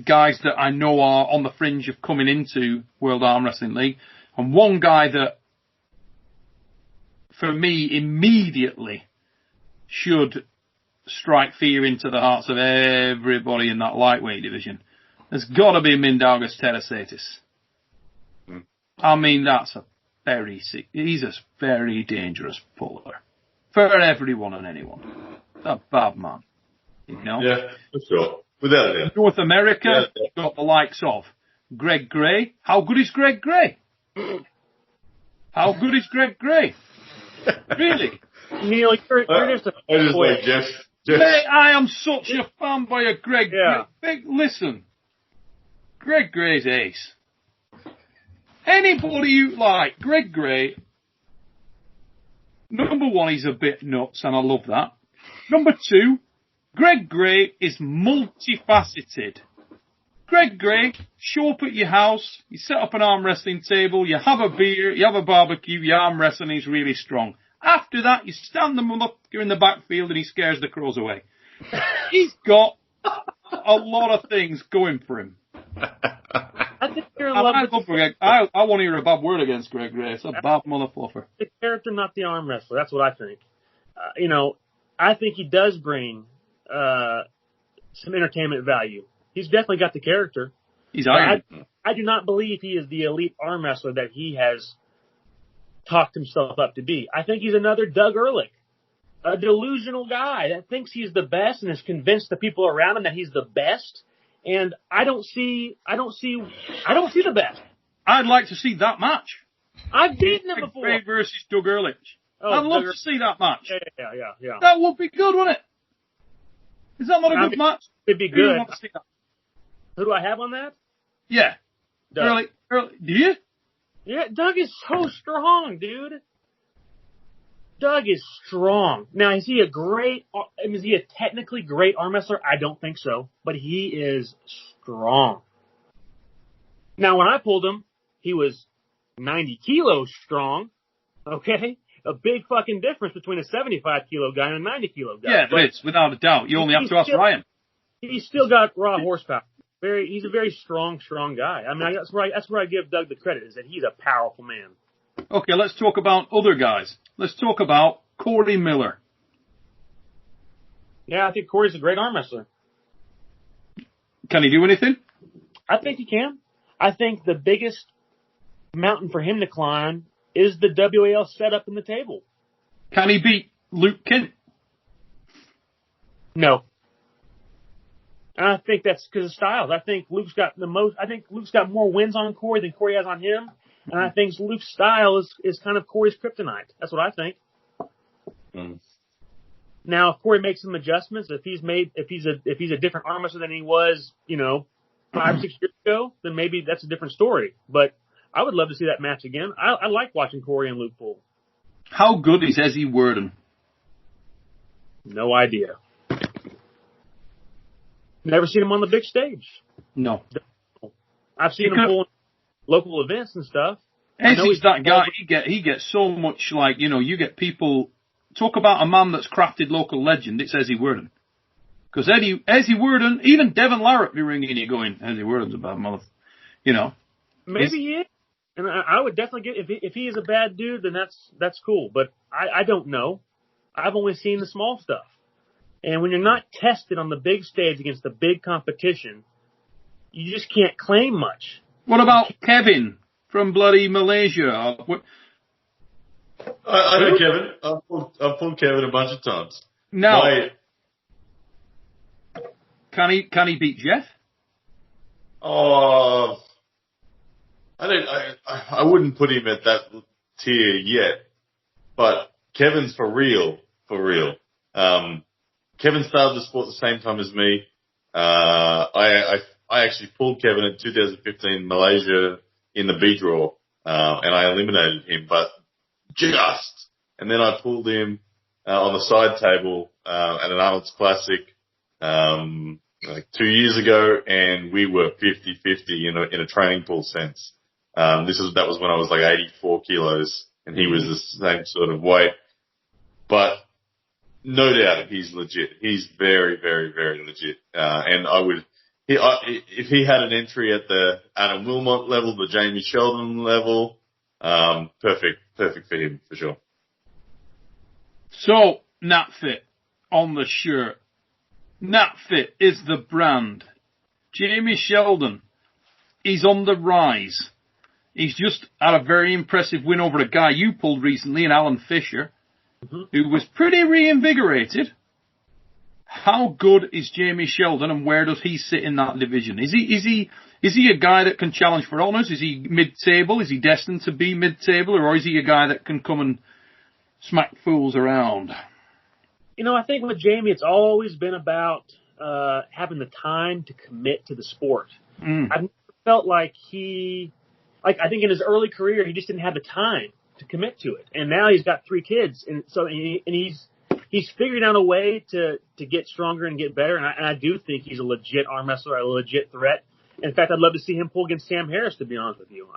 guys that I know are on the fringe of coming into World Armwrestling League. And one guy that, for me, immediately should strike fear into the hearts of everybody in that lightweight division. There's got to be Mindaugas Terasatis. I mean, he's a very dangerous puller for everyone and anyone. A bad man, you know. Yeah, for sure, without a doubt. North America, you've got the likes of Greg Gray. How good is Greg Gray? How good is Greg Gray? Really? Neil, you're just a I just like Jeff. Mate, I am such a fanboy of Greg Yeah. Gray. Listen, Greg Gray's ace. Anybody you like, Greg Gray, number one, he's a bit nuts, and I love that. Number two, Greg Gray is multifaceted. Greg Gray, show up at your house, you set up an arm wrestling table, you have a beer, you have a barbecue, you arm wrestle, and he's really strong. After that, you stand them up, you're in the backfield, and he scares the crows away. He's got a lot of things going for him. I think you're in love with Greg. I want to hear a bad word against Greg Gray. It's a bad motherfucker. the character, not the arm wrestler. That's what I think. I think he does bring some entertainment value. He's definitely got the character. He's iron. I do not believe he is the elite arm wrestler that he has talked himself up to be. I think he's another Doug Ehrlich, a delusional guy that thinks he's the best and has convinced the people around him that he's the best. And I don't see the best. I'd like to see that match. I've beaten him before. Gray versus Doug Ehrlich. Oh, I'd love to see that match. Yeah. That would be good, wouldn't it? Is that not a good match? It'd be Who do you good. want to see that? Who do I have on that? Yeah. Doug. Ehrlich. Do you? Yeah, Doug is so strong, dude. Doug is strong. Now, is he a technically great arm wrestler? I don't think so, but he is strong. Now, when I pulled him, he was 90 kilos strong. Okay? A big fucking difference between a 75 kilo guy and a 90 kilo guy. Yeah, there is, without a doubt. You only have to ask Ryan. He's still got raw horsepower. He's a very strong guy. I mean, that's where I give Doug the credit, is that he's a powerful man. Okay, let's talk about other guys. Let's talk about Corey Miller. Yeah, I think Corey's a great arm wrestler. Can he do anything? I think he can. I think the biggest mountain for him to climb is the WAL setup in the table. Can he beat Luke Kent? No. And I think that's because of styles. I think Luke's got more wins on Corey than Corey has on him. And I think Luke's style is kind of Corey's kryptonite. That's what I think. Mm. Now, if Corey makes some adjustments, if he's a different arm wrestler than he was, 5 or 6 years ago, then maybe that's a different story. But I would love to see that match again. I like watching Corey and Luke pull. How good is Ezzy Worden? No idea. Never seen him on the big stage. No. I've seen him pull in local events and stuff. Ezzy's that guy. He gets so much, like, you get people talk about a man that's crafted local legend. It's Ezzy Worden. Because Ezzy Worden, even Devin Larratt be ringing you going, Ezzy Worden's a bad mother. Maybe he is. And I would definitely get, if he is a bad dude, then that's cool. But I don't know. I've only seen the small stuff. And when you're not tested on the big stage against the big competition, you just can't claim much. What about Kevin from bloody Malaysia? I know Kevin. I've pulled Kevin a bunch of times. No. Can he beat Geoff? Oh, I wouldn't put him at that tier yet, but Kevin's for real. Kevin started the sport at the same time as me. I actually pulled Kevin in 2015 Malaysia in the B draw, and I eliminated him, but just. And then I pulled him on the side table at an Arnold's Classic like 2 years ago, and we were 50-50 in a training pool sense. That was when I was like 84 kilos, and he was the same sort of weight. But no doubt he's legit. He's very, very, very legit. And if he had an entry at the Adam Wilmot level, the Jamie Sheldon level, perfect for him for sure. So, NatFit on the shirt. NatFit is the brand. Jamie Sheldon, he's on the rise. He's just had a very impressive win over a guy you pulled recently, in Alan Fisher, who was pretty reinvigorated. How good is Jamie Sheldon, and where does he sit in that division? Is he a guy that can challenge for honours? Is he mid-table? Is he destined to be mid-table, or is he a guy that can come and smack fools around? I think with Jamie, it's always been about having the time to commit to the sport. I've felt like I think in his early career, he just didn't have the time to commit to it. And now he's got 3 kids, and so he's figured out a way to get stronger and get better. And I do think he's a legit arm wrestler, a legit threat. In fact, I'd love to see him pull against Sam Harris, to be honest with you.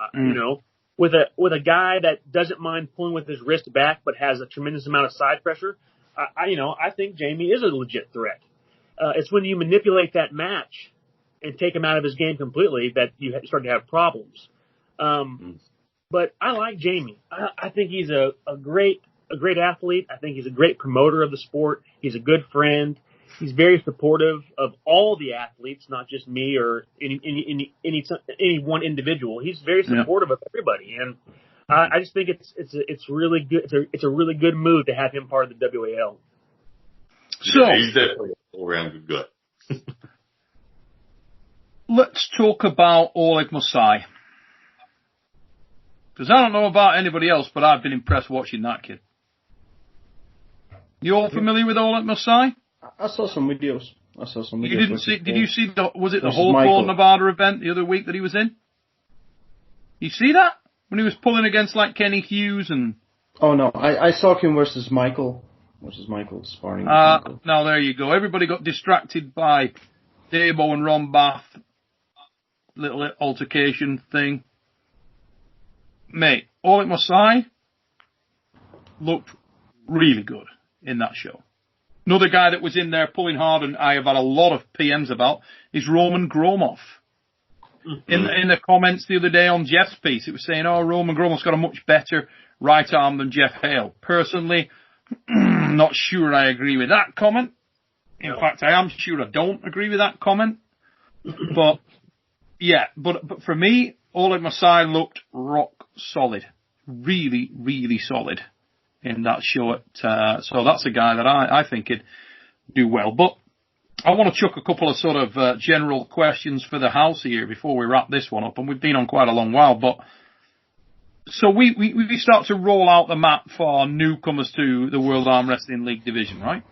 With a guy that doesn't mind pulling with his wrist back, but has a tremendous amount of side pressure. I think Jamie is a legit threat. It's when you manipulate that match and take him out of his game completely that you start to have problems. But I like Jamie. I think he's a great athlete. I think he's a great promoter of the sport. He's a good friend. He's very supportive of all the athletes, not just me or any one individual. He's very supportive of everybody, and I just think it's really good. It's a really good move to have him part of the WAL. So he's definitely an all-round good guy. Let's talk about Oleg Mosai. Because I don't know about anybody else, but I've been impressed watching that kid. You all familiar with Oleg Mosai? I saw some videos. You didn't see? Did you see? Was it the Holocaust Nevada event the other week that he was in? You see that when he was pulling against like Kenny Hughes and? Oh no, I saw him versus Michael sparring. Now there you go. Everybody got distracted by Debo and Ron Bath little altercation thing. Mate, Oleg Mosai looked really good in that show. Another guy that was in there pulling hard, and I have had a lot of PMs about, is Roman Gromov. In the comments the other day on Jeff's piece, it was saying, Roman Gromov's got a much better right arm than Geoff Hale. Personally, not sure I agree with that comment. In fact, I am sure I don't agree with that comment. But, yeah, but for me, Oleg Mosai looked rock solid. Really, really solid in that show. So that's a guy that I think could do well. But I want to chuck a couple of sort of general questions for the house here before we wrap this one up. And we've been on quite a long while. But So we start to roll out the map for newcomers to the World Arm Wrestling League division, right?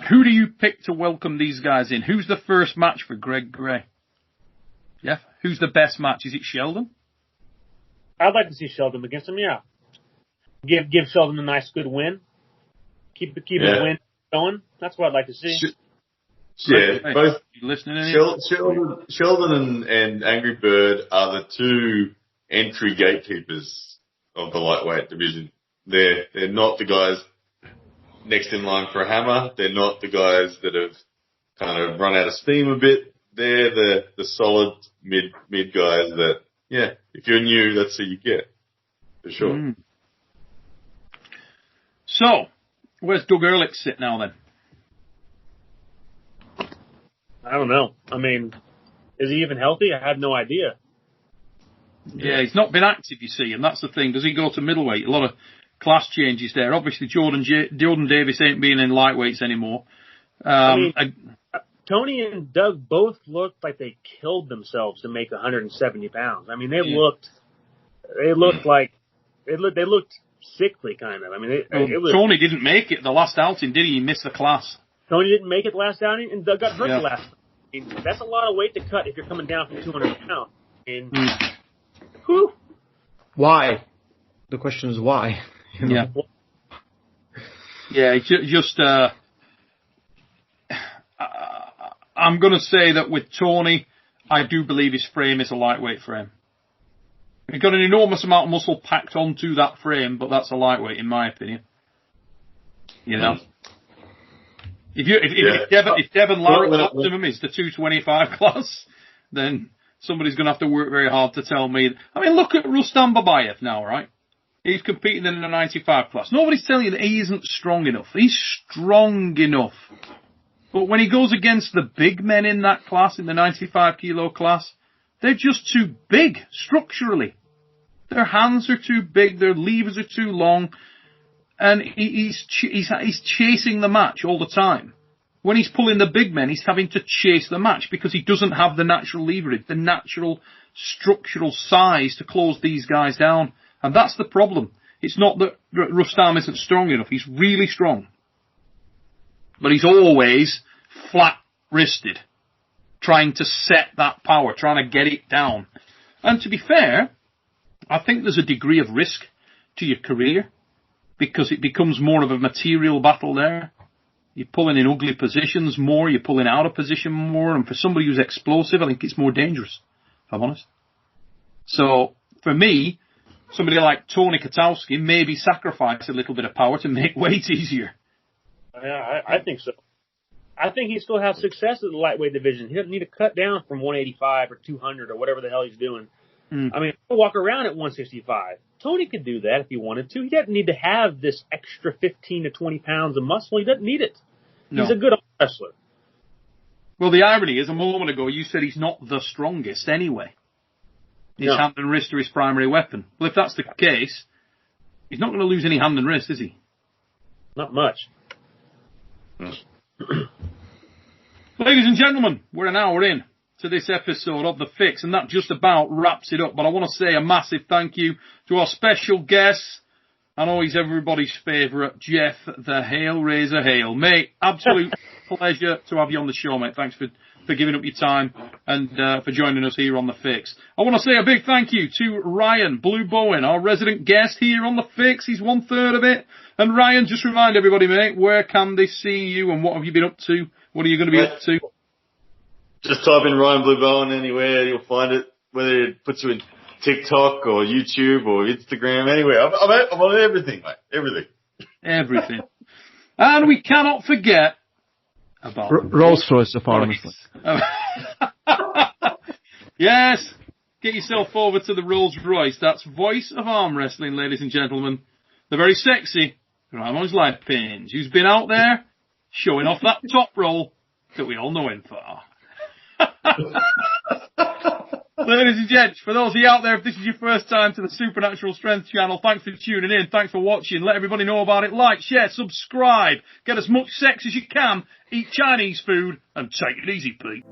Who do you pick to welcome these guys in? Who's the first match for Greg Gray? Jeff, who's the best match? Is it Sheldon? I'd like to see Sheldon against him, yeah. Give Sheldon a nice, good win. Keep the win going. That's what I'd like to see. Yeah, both listening. Sheldon and Angry Bird are the two entry gatekeepers of the lightweight division. They're not the guys next in line for a hammer. They're not the guys that have kind of run out of steam a bit. They're the solid mid guys that, yeah, if you're new, that's who you get. For sure. Mm. So, where's Doug Ehrlich sit now then? I don't know. I mean, is he even healthy? I have no idea. Yeah, he's not been active, you see, and that's the thing. Does he go to middleweight? A lot of class changes there. Obviously, Jordan Davis ain't being in lightweights anymore. Tony and Doug both looked like they killed themselves to make 170 pounds. I mean, they looked sickly, kind of. I mean, Tony didn't make it the last outing, did he? He missed the class. Tony didn't make it the last outing, and Doug got hurt the last. I mean, that's a lot of weight to cut if you're coming down from 200 pounds. I mean, whew. Why? The question is why. You know? Yeah. Just. I'm going to say that with Tony, I do believe his frame is a lightweight frame. He's got an enormous amount of muscle packed onto that frame, but that's a lightweight in my opinion. You know. If Devon Larratt's optimum is the 225 class, then somebody's going to have to work very hard to tell me. I mean, look at Rustam Babayev now, right? He's competing in the 95 class. Nobody's telling you that he isn't strong enough. He's strong enough. But when he goes against the big men in that class, in the 95 kilo class, they're just too big structurally. Their hands are too big, their levers are too long, and he's chasing the match all the time. When he's pulling the big men, he's having to chase the match because he doesn't have the natural leverage, the natural structural size to close these guys down. And that's the problem. It's not that Rustam isn't strong enough. He's really strong. But he's always flat-wristed, trying to set that power, trying to get it down. And to be fair, I think there's a degree of risk to your career because it becomes more of a material battle there. You're pulling in ugly positions more, you're pulling out of position more, and for somebody who's explosive, I think it's more dangerous, if I'm honest. So, for me, somebody like Tony Katowski maybe sacrifice a little bit of power to make weight easier. Yeah, I think so. I think he still has success in the lightweight division. He doesn't need to cut down from 185 or 200 or whatever the hell he's doing. I mean, he'll walk around at 165. Tony could do that if he wanted to. He doesn't need to have this extra 15 to 20 pounds of muscle. He doesn't need it. No. He's a good wrestler. Well, the irony is, a moment ago, you said he's not the strongest anyway. His hand and wrist are his primary weapon. Well, if that's the case, he's not going to lose any hand and wrist, is he? Not much. Ladies and gentlemen, we're an hour in to this episode of The Fix, and that just about wraps it up. But I want to say a massive thank you to our special guest. I know he's everybody's favourite, Geoff the HALERAISER Hale. Mate, absolute pleasure to have you on the show, mate. Thanks for giving up your time and for joining us here on The Fix. I want to say a big thank you to Ryan Blue Bowen, our resident guest here on The Fix. He's 1/3 of it. And Ryan, just remind everybody, mate, where can they see you and what have you been up to? What are you going to be up to? Just type in Ryan Blue Bowen anywhere, you'll find it, whether it puts you in TikTok or YouTube or Instagram, anywhere. I'm on everything, mate. Everything. And we cannot forget about Rolls-Royce of arm wrestling. Yes, get yourself over to the Rolls-Royce. That's Voice of Arm Wrestling, ladies and gentlemen. The very sexy Raimonds Liepins, who's been out there showing off that top roll that we all know him for. Ladies and gents, for those of you out there, if this is your first time to the Supernatural Strength channel, thanks for tuning in, thanks for watching, let everybody know about it, like, share, subscribe, get as much sex as you can, eat Chinese food, and take it easy, Pete.